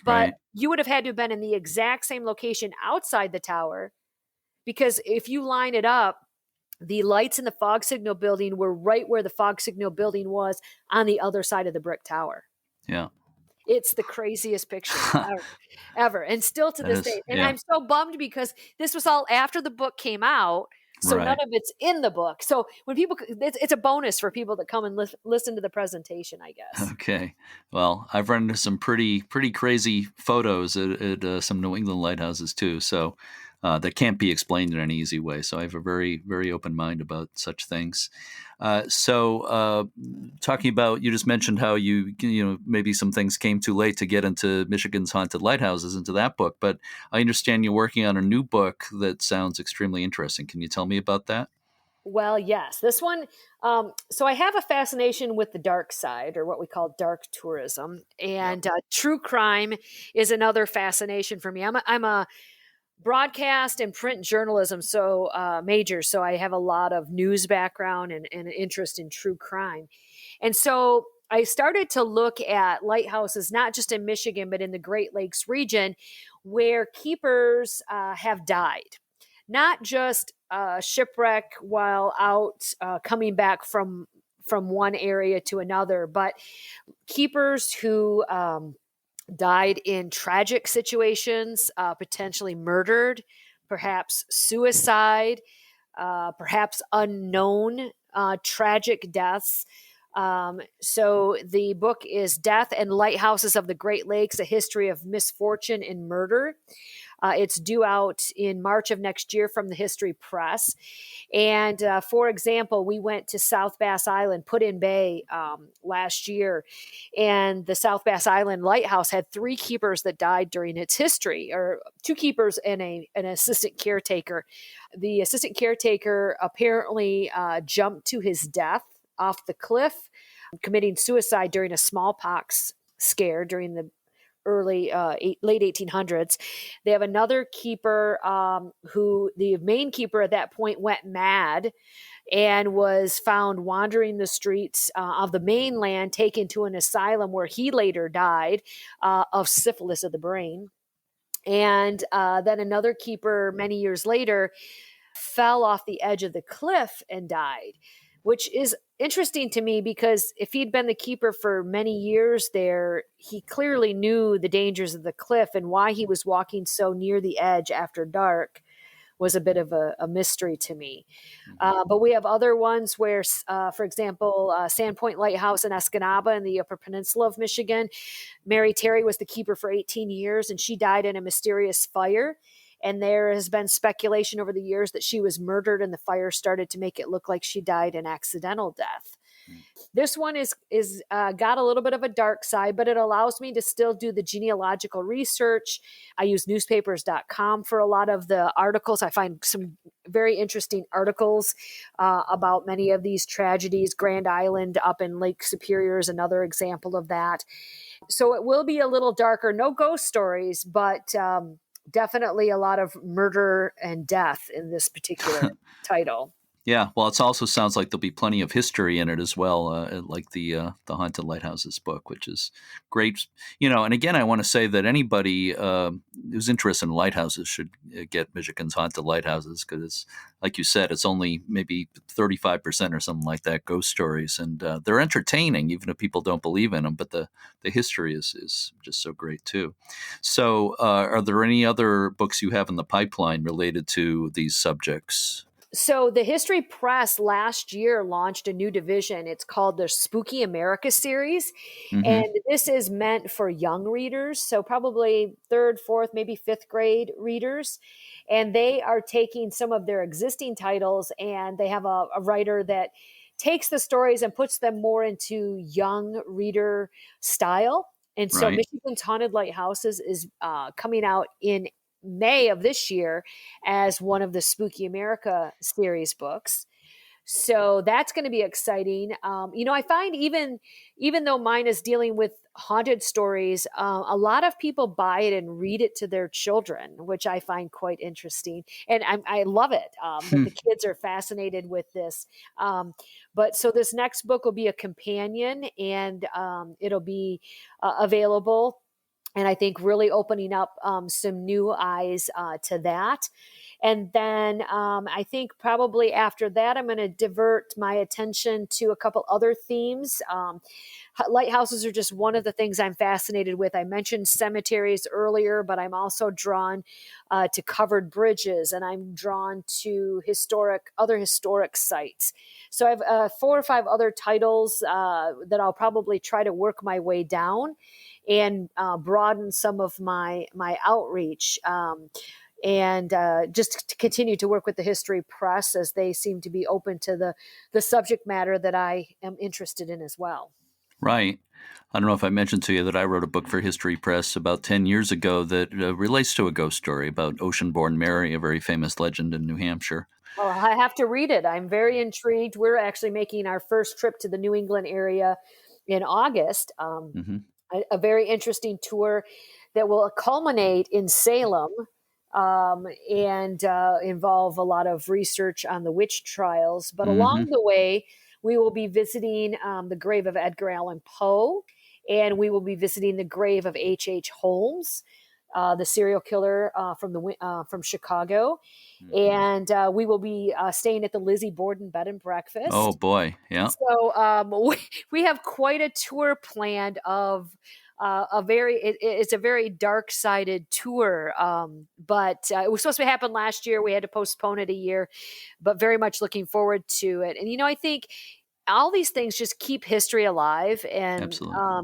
But Right. you would have had to have been in the exact same location outside the tower, because if you line it up, the lights in the fog signal building were right where the fog signal building was on the other side of the brick tower. Yeah. It's the craziest picture ever. And still to this day. And yeah. I'm so bummed because this was all after the book came out. So Right. none of it's in the book. So when people, it's a bonus for people that come and listen to the presentation, I guess. Okay. Well, I've run into some pretty crazy photos at some New England lighthouses too. So that can't be explained in any easy way. So I have a very, very open mind about such things. Talking about, you just mentioned how you maybe some things came too late to get into Michigan's Haunted Lighthouses, into that book. But I understand you're working on a new book that sounds extremely interesting. Can you tell me about that? Well, yes, this one. So I have a fascination with the dark side, or what we call dark tourism, and true crime is another fascination for me. I'm a broadcast and print journalism major, so I have a lot of news background and an interest in true crime. And so I started to look at lighthouses, not just in Michigan, but in the Great Lakes region, where keepers have died. Not just shipwreck while out coming back from one area to another, but keepers who died in tragic situations, potentially murdered, perhaps suicide, perhaps unknown tragic deaths. So the book is Death and Lighthouses of the Great Lakes, A History of Misfortune and Murder. It's due out in March of next year from the History Press. And for example, we went to South Bass Island, Put-in Bay, last year. And the South Bass Island Lighthouse had 3 keepers that died during its history, or 2 keepers and an assistant caretaker. The assistant caretaker apparently jumped to his death off the cliff, committing suicide during a smallpox scare during the late 1800s. They have another keeper who, the main keeper at that point, went mad and was found wandering the streets of the mainland, taken to an asylum where he later died of syphilis of the brain. And then another keeper many years later fell off the edge of the cliff and died, which is interesting to me because if he'd been the keeper for many years there, he clearly knew the dangers of the cliff, and why he was walking so near the edge after dark was a bit of a mystery to me. But we have other ones where, for example, Sandpoint Lighthouse in Escanaba in the Upper Peninsula of Michigan. Mary Terry was the keeper for 18 years, and she died in a mysterious fire. And there has been speculation over the years that she was murdered, and the fire started to make it look like she died an accidental death. This one is got a little bit of a dark side, but it allows me to still do the genealogical research. I use newspapers.com for a lot of the articles. I find some very interesting articles about many of these tragedies. Grand Island up in Lake Superior is another example of that. So it will be a little darker. No ghost stories, but definitely a lot of murder and death in this particular title. Yeah, well, it also sounds like there'll be plenty of history in it as well, like the Haunted Lighthouses book, which is great. And again, I want to say that anybody who's interested in lighthouses should get Michigan's Haunted Lighthouses, because, like you said, it's only maybe 35% or something like that ghost stories, and they're entertaining, even if people don't believe in them. But the history is just so great too. So, are there any other books you have in the pipeline related to these subjects? So the History Press last year launched a new division. It's called the Spooky America series. Mm-hmm. And this is meant for young readers. So probably 3rd, 4th, maybe 5th grade readers. And they are taking some of their existing titles, and they have a writer that takes the stories and puts them more into young reader style. And so Right. Michigan's Haunted Lighthouses is coming out in May of this year as one of the Spooky America series books. So that's going to be exciting. I find even though mine is dealing with haunted stories, a lot of people buy it and read it to their children, which I find quite interesting. And I love it that the kids are fascinated with this. But so this next book will be a companion, and it'll be available. And I think really opening up some new eyes to that. And then I think probably after that, I'm going to divert my attention to a couple other themes. Lighthouses are just one of the things I'm fascinated with. I mentioned cemeteries earlier, but I'm also drawn to covered bridges, and I'm drawn to other historic sites. So I have 4 or 5 other titles that I'll probably try to work my way down and broaden some of my outreach. And just to continue to work with the History Press, as they seem to be open to the subject matter that I am interested in as well. Right. I don't know if I mentioned to you that I wrote a book for History Press about 10 years ago that relates to a ghost story about Ocean-born Mary, a very famous legend in New Hampshire. Well, I have to read it. I'm very intrigued. We're actually making our first trip to the New England area in August. A very interesting tour that will culminate in Salem, and involve a lot of research on the witch trials. But along the way, we will be visiting the grave of Edgar Allan Poe, and we will be visiting the grave of H.H. Holmes, the serial killer from Chicago. And we will be staying at the Lizzie Borden Bed and Breakfast. Oh, boy. Yeah. So we have quite a tour planned of it's a very dark-sided tour, but it was supposed to happen last year. We had to postpone it a year, but very much looking forward to it. And I think all these things just keep history alive and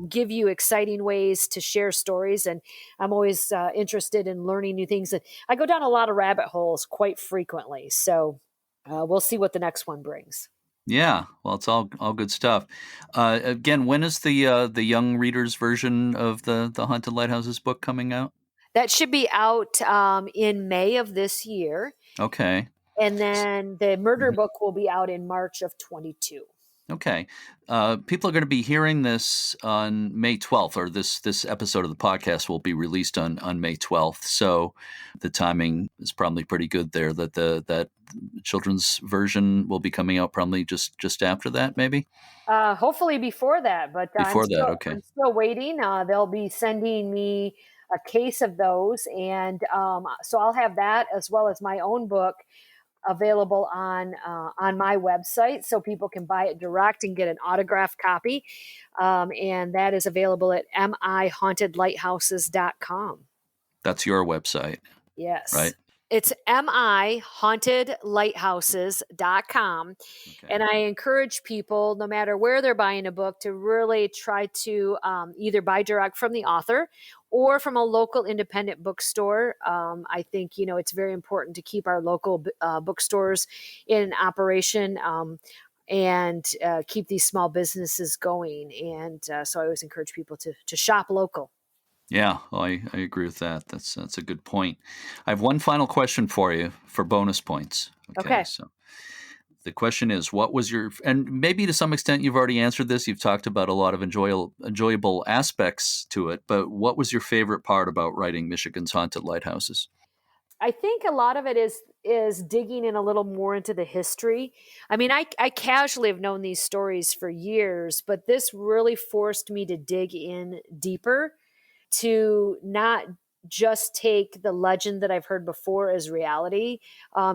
give you exciting ways to share stories. And I'm always interested in learning new things. And I go down a lot of rabbit holes quite frequently. So we'll see what the next one brings. Yeah, well, it's all good stuff. Again, when is the young readers version of the Haunted Lighthouses book coming out? That should be out in May of this year. Okay. And then the murder book will be out in March of 22. Okay. People are going to be hearing this on May 12th, or this episode of the podcast will be released on May 12th. So the timing is probably pretty good there, that children's version will be coming out probably just after that, maybe? Hopefully before that, but okay. I'm still waiting. They'll be sending me a case of those. And so I'll have that as well as my own book available on my website, so people can buy it direct and get an autographed copy. And that is available at mihauntedlighthouses.com. That's your website. Yes. Right. It's mihauntedlighthouses.com. Okay. And I encourage people, no matter where they're buying a book, to really try to either buy direct from the author or from a local independent bookstore. I think, it's very important to keep our local bookstores in operation and keep these small businesses going. And so I always encourage people to shop local. Yeah, I agree with that. That's a good point. I have one final question for you for bonus points. Okay. So the question is, what was and maybe to some extent you've already answered this. You've talked about a lot of enjoyable aspects to it, but what was your favorite part about writing Michigan's Haunted Lighthouses? I think a lot of it is digging in a little more into the history. I mean, I casually have known these stories for years, but this really forced me to dig in deeper, to not just take the legend that I've heard before as reality.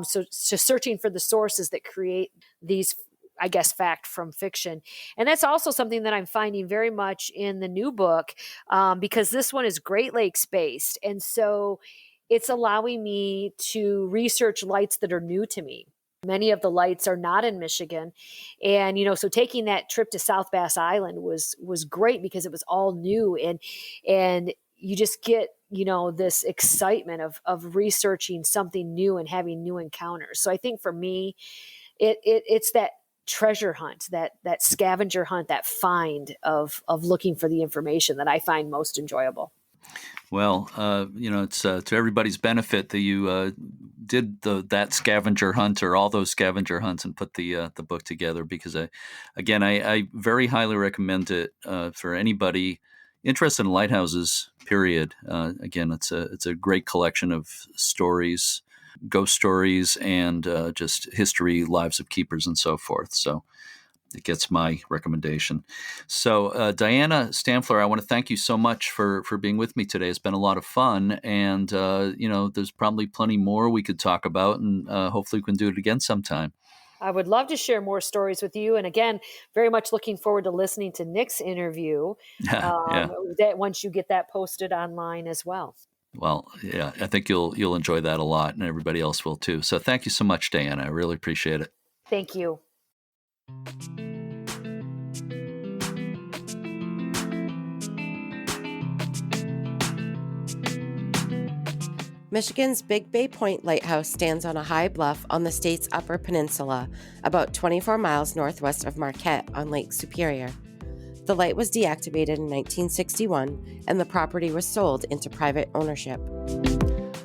So searching for the sources that create these, I guess, fact from fiction. And that's also something that I'm finding very much in the new book, because this one is Great Lakes based. And so it's allowing me to research lights that are new to me. Many of the lights are not in Michigan. And, so taking that trip to South Bass Island was great because it was all new. And you just get, this excitement of researching something new and having new encounters. So I think for me, it's that treasure hunt, that scavenger hunt, that find of looking for the information that I find most enjoyable. Well, it's to everybody's benefit that you did that scavenger hunt or all those scavenger hunts and put the book together, because I very highly recommend it for anybody interested in lighthouses. Period. Again, it's a great collection of stories, ghost stories, and just history, lives of keepers, and so forth. So it gets my recommendation. So, Dianna Stampfler, I want to thank you so much for being with me today. It's been a lot of fun, and there's probably plenty more we could talk about, and hopefully we can do it again sometime. I would love to share more stories with you. And again, very much looking forward to listening to Nick's interview Yeah. that once you get that posted online as well. Well, yeah, I think you'll enjoy that a lot, and everybody else will too. So, thank you so much, Dianna. I really appreciate it. Thank you. Michigan's Big Bay Point Lighthouse stands on a high bluff on the state's Upper Peninsula, about 24 miles northwest of Marquette on Lake Superior. The light was deactivated in 1961, and the property was sold into private ownership.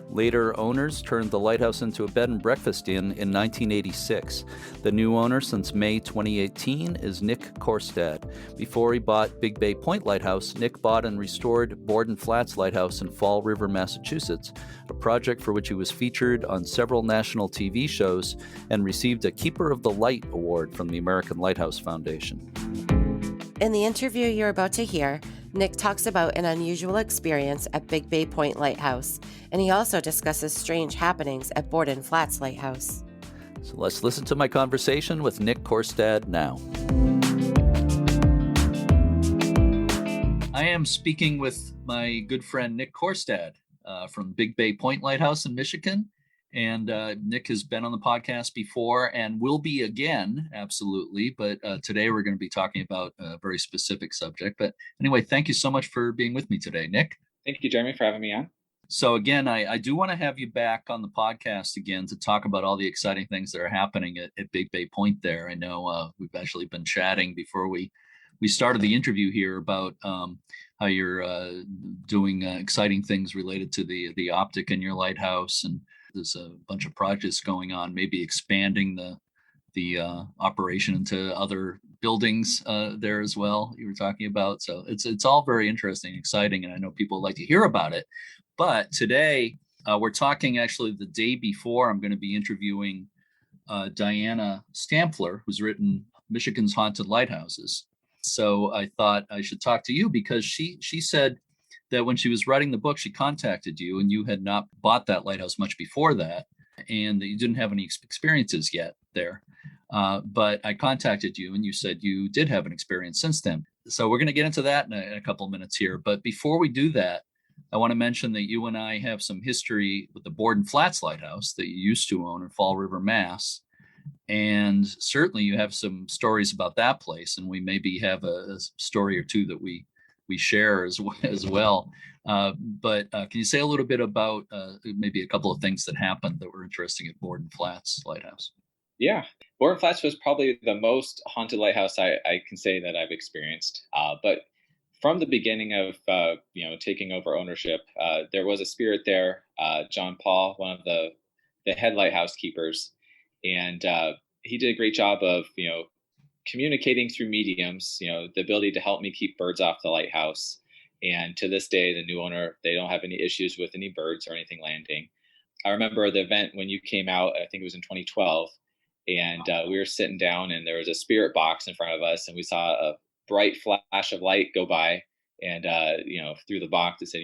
Later owners turned the lighthouse into a bed and breakfast inn in 1986. The new owner since May 2018 is Nick Korstad. Before he bought Big Bay Point Lighthouse, Nick bought and restored Borden Flats Lighthouse in Fall River, Massachusetts, a project for which he was featured on several national TV shows and received a Keeper of the Light award from the American Lighthouse Foundation. In the interview you're about to hear, Nick talks about an unusual experience at Big Bay Point Lighthouse, and he also discusses strange happenings at Borden Flats Lighthouse. So let's listen to my conversation with Nick Korstad now. I am speaking with my good friend Nick Korstad from Big Bay Point Lighthouse in Michigan. And Nick has been on the podcast before and will be again, absolutely. But today we're going to be talking about a very specific subject. But anyway, thank you so much for being with me today, Nick. Thank you, Jeremy, for having me on. So again, I do want to have you back on the podcast again to talk about all the exciting things that are happening at Big Bay Point there. I know we've actually been chatting before we started the interview here about how you're doing exciting things related to the optic in your lighthouse, and there's a bunch of projects going on, maybe expanding the operation into other buildings there as well. You were talking about, so it's all very interesting, exciting, and I know people like to hear about it. But today we're talking actually the day before. I'm going to be interviewing Dianna Stampfler, who's written Michigan's Haunted Lighthouses. So I thought I should talk to you because she said that when she was writing the book, she contacted you, and you had not bought that lighthouse much before that, and that you didn't have any experiences yet there. But I contacted you, and you said you did have an experience since then. So we're going to get into that in a couple of minutes here. But before we do that, I want to mention that you and I have some history with the Borden Flats Lighthouse that you used to own in Fall River, Mass. And certainly you have some stories about that place, and we maybe have a story or two that we share as well. But can you say a little bit about maybe a couple of things that happened that were interesting at Borden Flats Lighthouse? Yeah, Borden Flats was probably the most haunted lighthouse I can say that I've experienced. But from the beginning of taking over ownership, there was a spirit there, John Paul, one of the head lighthouse keepers, and he did a great job of communicating through mediums, the ability to help me keep birds off the lighthouse. And to this day, the new owner, they don't have any issues with any birds or anything landing. I remember the event when you came out, I think it was in 2012, and we were sitting down and there was a spirit box in front of us, and we saw a bright flash of light go by, and through the box it said,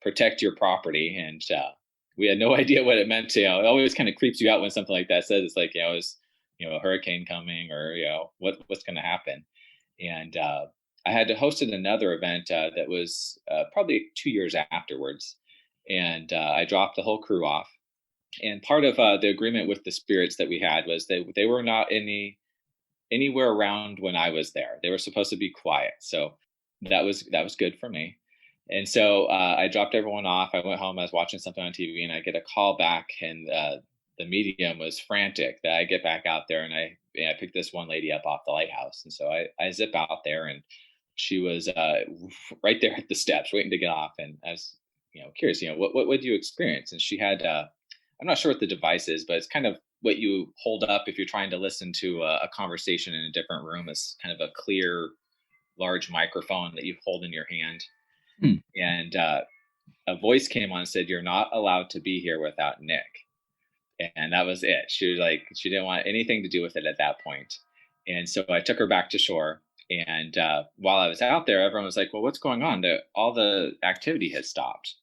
protect your property. And we had no idea what it meant. It always kind of creeps you out when something like that says. It's like, it's a hurricane coming, or what's going to happen. And I had hosted another event that was probably 2 years afterwards, and I dropped the whole crew off. And part of the agreement with the spirits that we had was that they were not anywhere around when I was there. They were supposed to be quiet, so that was good for me. And so I dropped everyone off. I went home. I was watching something on TV, and I get a call back, and the medium was frantic that I get back out there, and I picked this one lady up off the lighthouse. And so I zip out there, and she was right there at the steps waiting to get off. And I was curious, what would you experience? And she had, I'm not sure what the device is, but it's kind of what you hold up if you're trying to listen to a conversation in a different room. Is kind of a clear, large microphone that you hold in your hand. Hmm. And a voice came on and said, "You're not allowed to be here without Nick." And that was it. She was like, she didn't want anything to do with it at that point. And so I took her back to shore. And while I was out there, everyone was like, "Well, what's going on?" All the activity had stopped.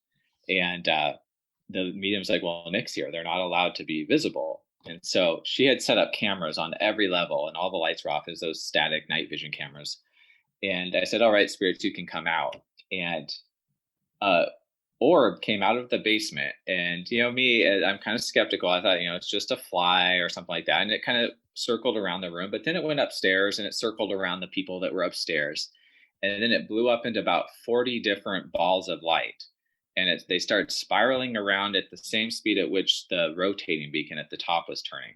And the medium was like, "Well, Nick's here. They're not allowed to be visible." And so she had set up cameras on every level, and all the lights were off. It was those static night vision cameras. And I said, "All right, spirits, you can come out." And orb came out of the basement. And me, I'm kind of skeptical. I thought, it's just a fly or something like that. And it kind of circled around the room, but then it went upstairs and it circled around the people that were upstairs. And then it blew up into about 40 different balls of light. And they started spiraling around at the same speed at which the rotating beacon at the top was turning.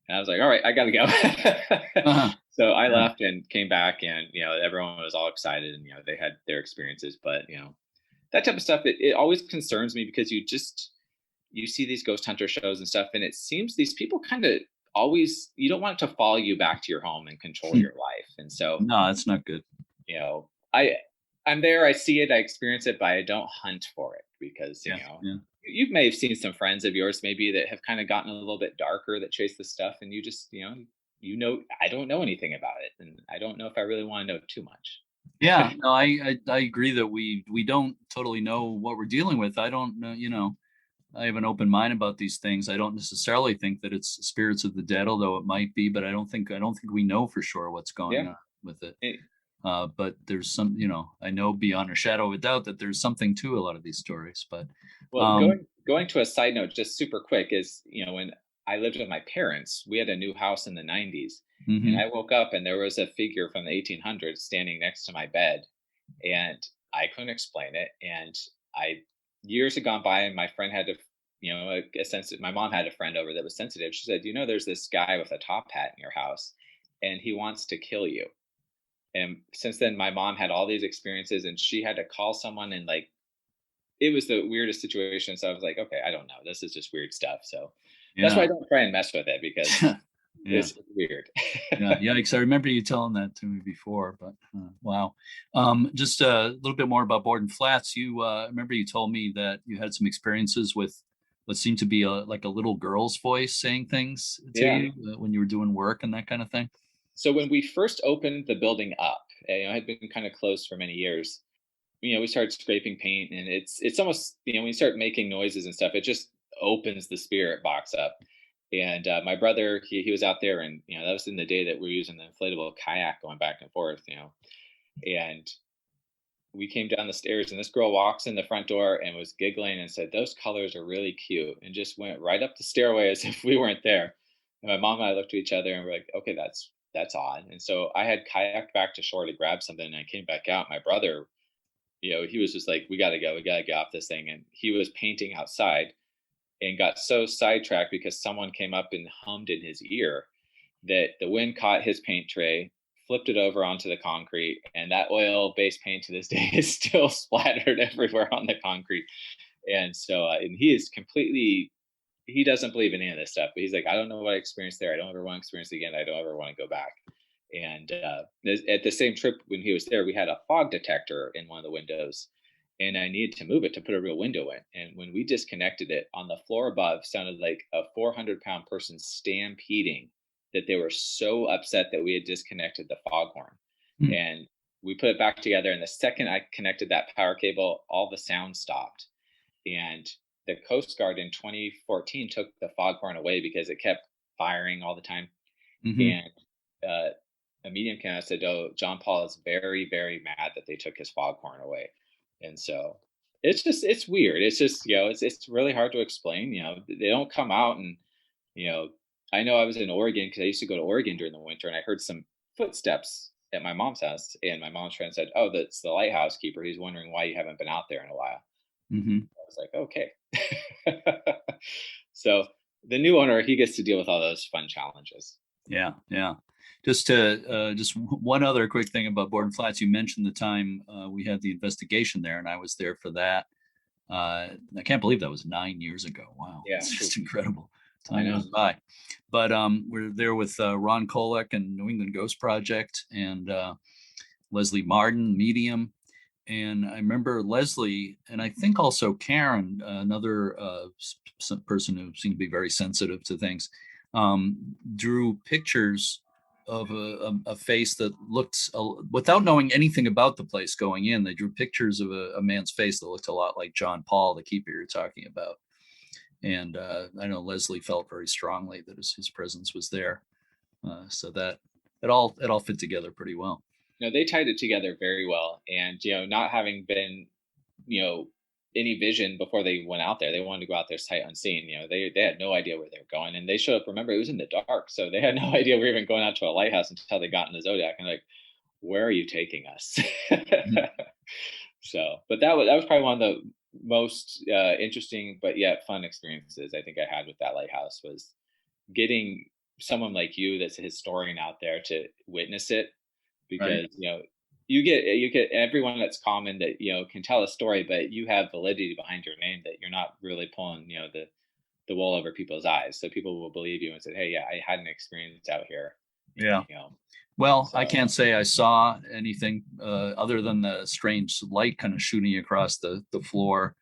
And I was like, "All right, I got to go." Uh-huh. So I left and came back, and everyone was all excited, and they had their experiences. But that type of stuff, it always concerns me, because you see these ghost hunter shows and stuff, and it seems these people kind of always, you don't want it to follow you back to your home and control your life. And so No, that's not good. I'm there, I see it, I experience it, but I don't hunt for it, because you may have seen some friends of yours maybe that have kind of gotten a little bit darker, that chase this stuff, and you just I don't know anything about it, and I don't know if I really want to know too much. Yeah, no, I agree that we don't totally know what we're dealing with. I don't know, I have an open mind about these things. I don't necessarily think that it's spirits of the dead, although it might be, but I don't think we know for sure what's going on with it. But there's some, I know beyond a shadow of a doubt that there's something to a lot of these stories. But going to a side note, just super quick, is when I lived with my parents, we had a new house in the 90s. Mm-hmm. And I woke up and there was a figure from the 1800s standing next to my bed, and I couldn't explain it. And years had gone by, and my friend had my mom had a friend over that was sensitive. She said, "There's this guy with a top hat in your house, and he wants to kill you." And since then, my mom had all these experiences, and she had to call someone, and it was the weirdest situation. So I was like, "Okay, I don't know. This is just weird stuff." So that's why I don't try and mess with it, because it's weird. Yeah, because I remember you telling that to me before. But wow. Just a little bit more about Borden Flats. You remember you told me that you had some experiences with what seemed to be like a little girl's voice saying things to you when you were doing work and that kind of thing. So when we first opened the building up, it had been kind of closed for many years. We started scraping paint, and it's almost, when you start making noises and stuff, it just opens the spirit box up. And my brother, he was out there, and that was in the day that we were using the inflatable kayak going back and forth, and we came down the stairs, and this girl walks in the front door and was giggling and said, "Those colors are really cute," and just went right up the stairway as if we weren't there. And my mom and I looked at each other and we're like, "Okay, that's odd." And so I had kayaked back to shore to grab something, and I came back out. My brother, he was just like, "We got to go. We got to get off this thing." And he was painting outside and got so sidetracked because someone came up and hummed in his ear that the wind caught his paint tray, flipped it over onto the concrete, and that oil-based paint to this day is still splattered everywhere on the concrete. And so, and he doesn't believe in any of this stuff, but he's like, "I don't know what I experienced there. I don't ever want to experience it again. I don't ever want to go back." And at the same trip when he was there, we had a fog detector in one of the windows, and I needed to move it to put a real window in. And when we disconnected it, on the floor above sounded like a 400-pound person stampeding, that they were so upset that we had disconnected the foghorn. And we put it back together, and the second I connected that power cable, all the sound stopped. And the Coast Guard in 2014 took the foghorn away because it kept firing all the time. And a medium came out and said, "Oh, John Paul is very, very mad that they took his foghorn away." And so it's weird. It's just, it's really hard to explain. They don't come out. And, I know I was in Oregon because I used to go to Oregon during the winter, and I heard some footsteps at my mom's house, and my mom's friend said, "Oh, that's the lighthouse keeper. He's wondering why you haven't been out there in a while." I was like, "Okay." So the new owner, he gets to deal with all those fun challenges. Yeah. Just one other quick thing about Borden Flats. You mentioned the time we had the investigation there, and I was there for that. I can't believe that was 9 years ago. Wow, Yeah, it's just incredible. I Time know. goes by. But we're there with Ron Kolek and New England Ghost Project, and Leslie Martin, medium. And I remember Leslie, and I think also Karen, another person who seemed to be very sensitive to things, drew pictures of a face that looked, without knowing anything about the place going in, they drew pictures of a man's face that looked a lot like John Paul, the keeper you're talking about. And I know Leslie felt very strongly that his presence was there. So that it all fit together pretty well. They tied it together very well. And, not having been, any vision before they went out there, they wanted to go out there sight unseen. They had no idea where they were going. And they showed up, remember, it was in the dark. So they had no idea we were even going out to a lighthouse until they got in the Zodiac and like, where are you taking us? So, but that was probably one of the most interesting, but yet fun experiences I think I had with that lighthouse was getting someone like you that's a historian out there to witness it because Right. you get everyone that's common that can tell a story, but you have validity behind your name that you're not really pulling the wool over people's eyes, so people will believe you and say, hey, yeah, I had an experience out here. Yeah. you know Well, I so can't say I saw anything other than the strange light kind of shooting across the floor.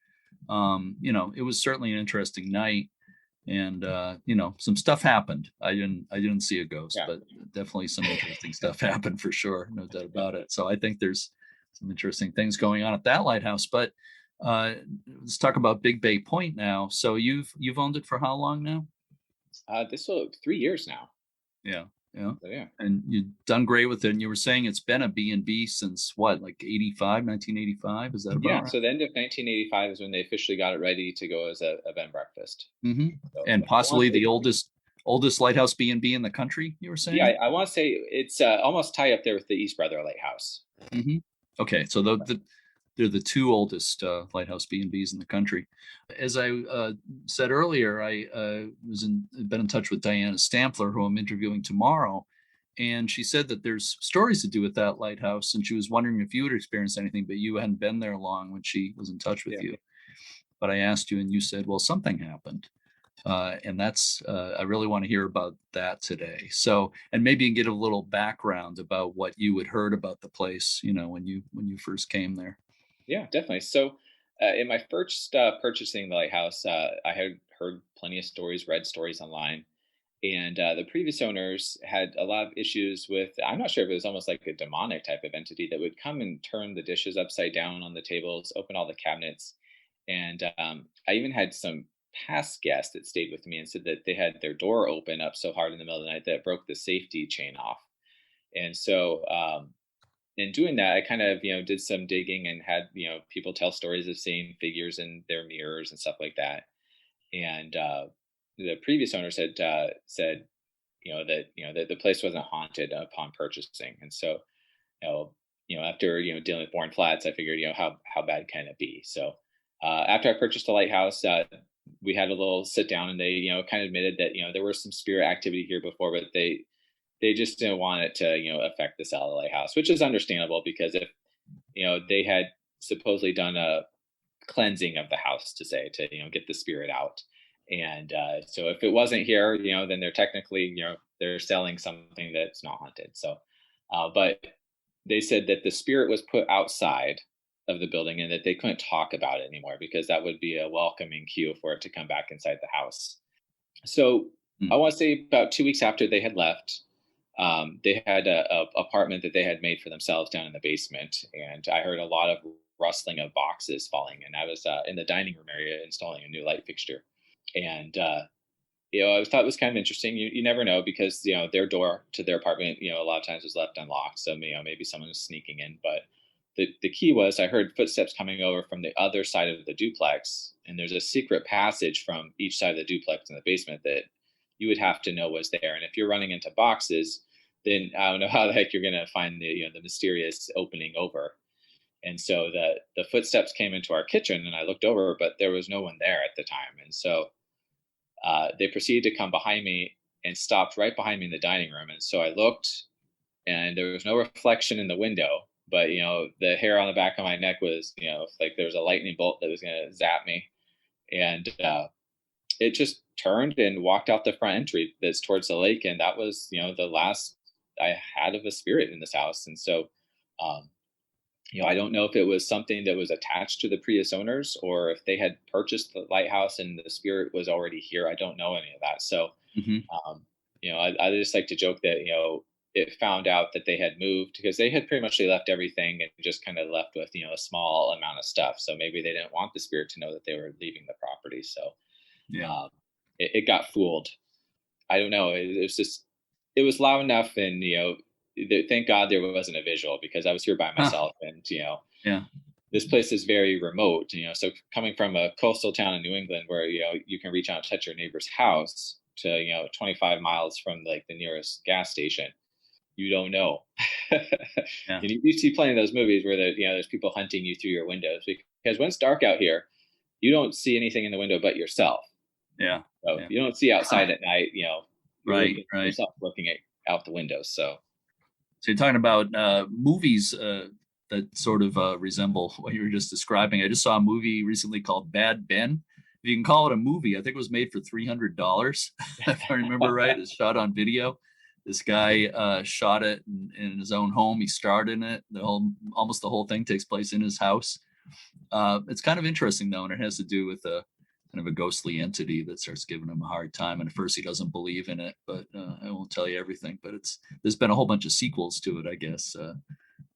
It was certainly an interesting night, and some stuff happened. I didn't see a ghost, yeah. but definitely some interesting stuff happened for sure, no doubt about it. So I think there's some interesting things going on at that lighthouse. But let's talk about Big Bay Point now. So you've owned it for how long now? This will 3 years now. Yeah, yeah. So yeah. And you've done great with it. And you were saying it's been a B&B since what, like 1985? Is that about Yeah, right? so the end of 1985 is when they officially got it ready to go as a bed and breakfast. Hmm. So And I want possibly to say, the oldest lighthouse B&B in the country, you were yeah, saying? I want to say it's almost tied up there with the East Brother Lighthouse. Hmm. Okay, so they're the two oldest lighthouse B&Bs in the country. As I said earlier, I been in touch with Dianna Stampfler, who I'm interviewing tomorrow, and she said that there's stories to do with that lighthouse, and she was wondering if you had experienced anything, but you hadn't been there long when she was in touch with Yeah. you. But I asked you, and you said, well, something happened. And that's I really want to hear about that today. So, and maybe you can get a little background about what you had heard about the place, when you first came there. Yeah, definitely. So, in my first purchasing the lighthouse, I had heard plenty of stories, read stories online, and the previous owners had a lot of issues with. I'm not sure if it was almost like a demonic type of entity that would come and turn the dishes upside down on the tables, open all the cabinets, and I even had some past guests that stayed with me and said that they had their door open up so hard in the middle of the night that it broke the safety chain off. And so, in doing that, I kind of, did some digging and had, people tell stories of seeing figures in their mirrors and stuff like that. And the previous owners had said, that the place wasn't haunted upon purchasing. And so, you know, after dealing with Borden Flats, I figured, how bad can it be? So after I purchased the lighthouse, we had a little sit down, and they kind of admitted that there was some spirit activity here before, but they just didn't want it to affect the sale of the lighthouse, which is understandable because if they had supposedly done a cleansing of the house to say to get the spirit out, and so if it wasn't here, then they're technically they're selling something that's not haunted. So, but they said that the spirit was put outside of the building and that they couldn't talk about it anymore because that would be a welcoming cue for it to come back inside the house. So I Hmm. want to say about 2 weeks after they had left, they had a apartment that they had made for themselves down in the basement, and I heard a lot of rustling of boxes falling. And I was in the dining room area installing a new light fixture, and I thought it was kind of interesting. You never know because their door to their apartment a lot of times was left unlocked, so maybe someone was sneaking in. But the key was I heard footsteps coming over from the other side of the duplex, and there's a secret passage from each side of the duplex in the basement that you would have to know was there. And if you're running into boxes, then I don't know how the heck you're going to find the mysterious opening over. And so the footsteps came into our kitchen, and I looked over, but there was no one there at the time. And so they proceeded to come behind me and stopped right behind me in the dining room. And so I looked, and there was no reflection in the window, but the hair on the back of my neck was, like there was a lightning bolt that was going to zap me. And it just turned and walked out the front entry that's towards the lake. And that was, the last I had of a spirit in this house. And so, I don't know if it was something that was attached to the previous owners or if they had purchased the lighthouse and the spirit was already here. I don't know any of that. So, I just like to joke that, it found out that they had moved because they had pretty much left everything and just kind of left with, a small amount of stuff. So maybe they didn't want the spirit to know that they were leaving the property. So it got fooled. I don't know. It was loud enough and, thank God there wasn't a visual because I was here by myself and, this place is very remote, so coming from a coastal town in New England where, you can reach out and touch your neighbor's house to, 25 miles from like the nearest gas station, you don't know. You see plenty of those movies where there's people hunting you through your windows because when it's dark out here, you don't see anything in the window but yourself. So you don't see outside at night, right. yourself looking out the windows. So you're talking about movies that sort of resemble what you were just describing. I just saw a movie recently called Bad Ben. If you can call it a movie, I think it was made for $300. If I remember right, it's shot on video. This guy shot it in his own home. He starred in it. Almost the whole thing takes place in his house. It's kind of interesting though, and it has to do with a kind of a ghostly entity that starts giving him a hard time. And at first he doesn't believe in it, but I won't tell you everything. But there's been a whole bunch of sequels to it, I guess,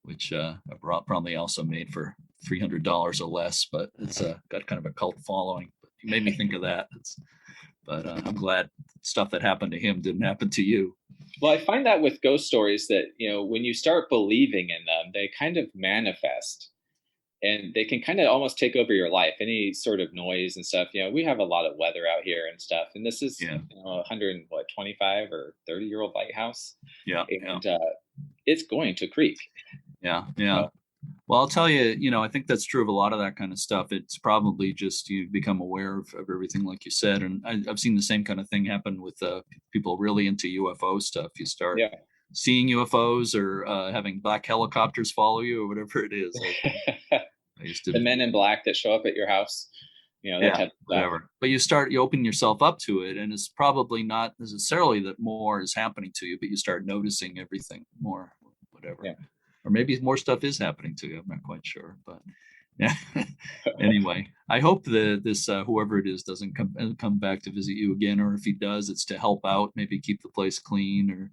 which are probably also made for $300 or less. But it's got kind of a cult following. But you made me think of that. But I'm glad stuff that happened to him didn't happen to you. Well, I find that with ghost stories that, when you start believing in them, they kind of manifest and they can kind of almost take over your life. Any sort of noise and stuff, we have a lot of weather out here and stuff. And this is, 125 or 30-year-old lighthouse. And it's going to creak. Well, I'll tell you, I think that's true of a lot of that kind of stuff. It's probably just you become aware of everything, like you said. And I've seen the same kind of thing happen with people really into UFO stuff. You start seeing UFOs or having black helicopters follow you or whatever it is. I used to, the men in black that show up at your house, that type of whatever. But you open yourself up to it, and it's probably not necessarily that more is happening to you, but you start noticing everything more, whatever. Or maybe more stuff is happening to you. I'm not quite sure, but anyway, I hope that this whoever it is doesn't come back to visit you again, or if he does, it's to help out, maybe keep the place clean or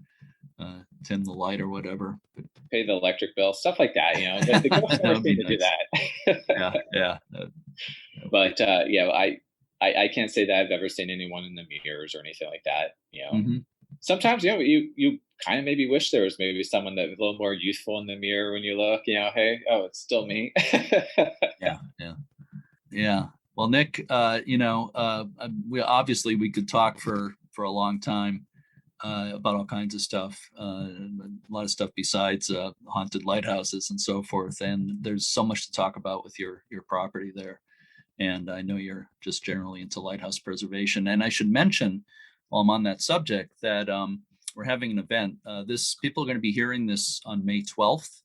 tend the light or whatever. But, pay the electric bill, stuff like that. The ghost never seem to do that. But I can't say that I've ever seen anyone in the mirrors or anything like that. Sometimes you kind of maybe wish there was maybe someone that was a little more youthful in the mirror when you look. Hey, it's still me. Well, Nick, we could talk for a long time about all kinds of stuff, a lot of stuff besides haunted lighthouses and so forth. And there's so much to talk about with your property there. And I know you're just generally into lighthouse preservation. And I should mention, while I'm on that subject, that we're having an event. People are going to be hearing this on May 12th.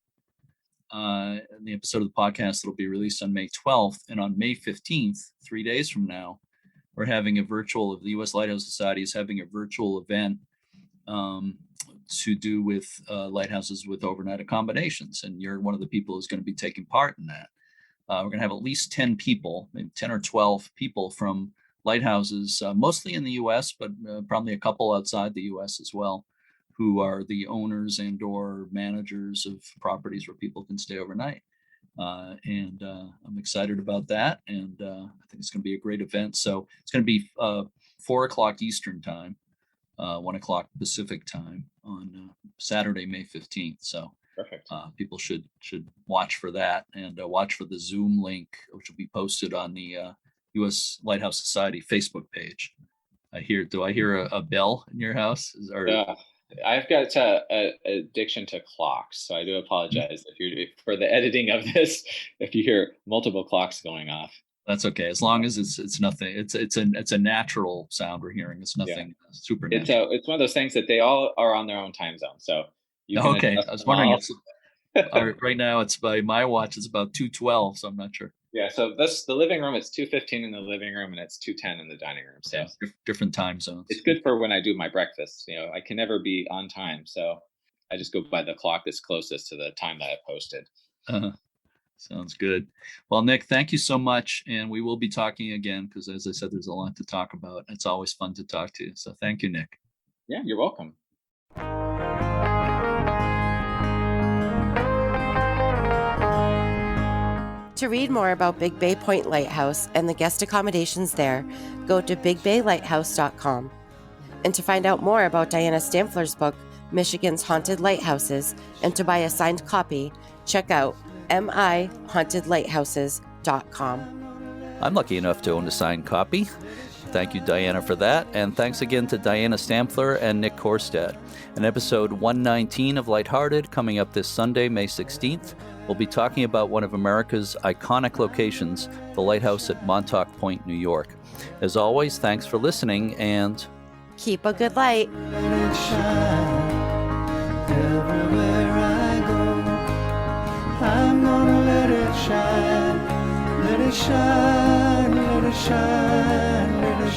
The episode of the podcast will be released on May 12th. And on May 15th, 3 days from now, we're having the U.S. Lighthouse Society is having a virtual event to do with lighthouses with overnight accommodations. And you're one of the people who's going to be taking part in that. We're going to have at least 10 people, maybe 10 or 12 people from lighthouses, mostly in the U.S., but probably a couple outside the U.S. as well, who are the owners and or managers of properties where people can stay overnight. And I'm excited about that. And I think it's going to be a great event. So it's going to be 4:00 Eastern time, 1:00 Pacific time on Saturday, May 15th. So perfect. People should watch for that and watch for the Zoom link, which will be posted on the U.S. Lighthouse Society Facebook page. Do I hear a bell in your house? Yeah, I've got a addiction to clocks, so I do apologize for the editing of this if you hear multiple clocks going off. That's okay, as long as it's nothing. It's a natural sound we're hearing. It's nothing supernatural. It's one of those things that they all are on their own time zone. So okay, I was wondering Right now, it's by my watch. It's about 2:12, so I'm not sure. Yeah, so that's the living room. It's 2:15 in the living room, and it's 2:10 in the dining room. So Yeah, different time zones. it's good for when I do my breakfast. I can never be on time, so I just go by the clock that's closest to the time that I posted. Uh, Sounds good. Well, Nick, thank you so much, and we will be talking again because, as I said, there's a lot to talk about. It's always fun to talk to you. So thank you, Nick. Yeah, you're welcome. To read more about Big Bay Point Lighthouse and the guest accommodations there, go to bigbaylighthouse.com. And to find out more about Dianna Stampfler's book, Michigan's Haunted Lighthouses, and to buy a signed copy, check out mihauntedlighthouses.com. I'm lucky enough to own a signed copy. Thank you, Dianna, for that. And thanks again to Dianna Stampfler and Nick Korstad. In episode 119 of Lighthearted, coming up this Sunday, May 16th, we'll be talking about one of America's iconic locations, the lighthouse at Montauk Point, New York. As always, thanks for listening, and keep a good light. Let it shine everywhere I go. I'm gonna let it shine, let it shine, let it shine, let it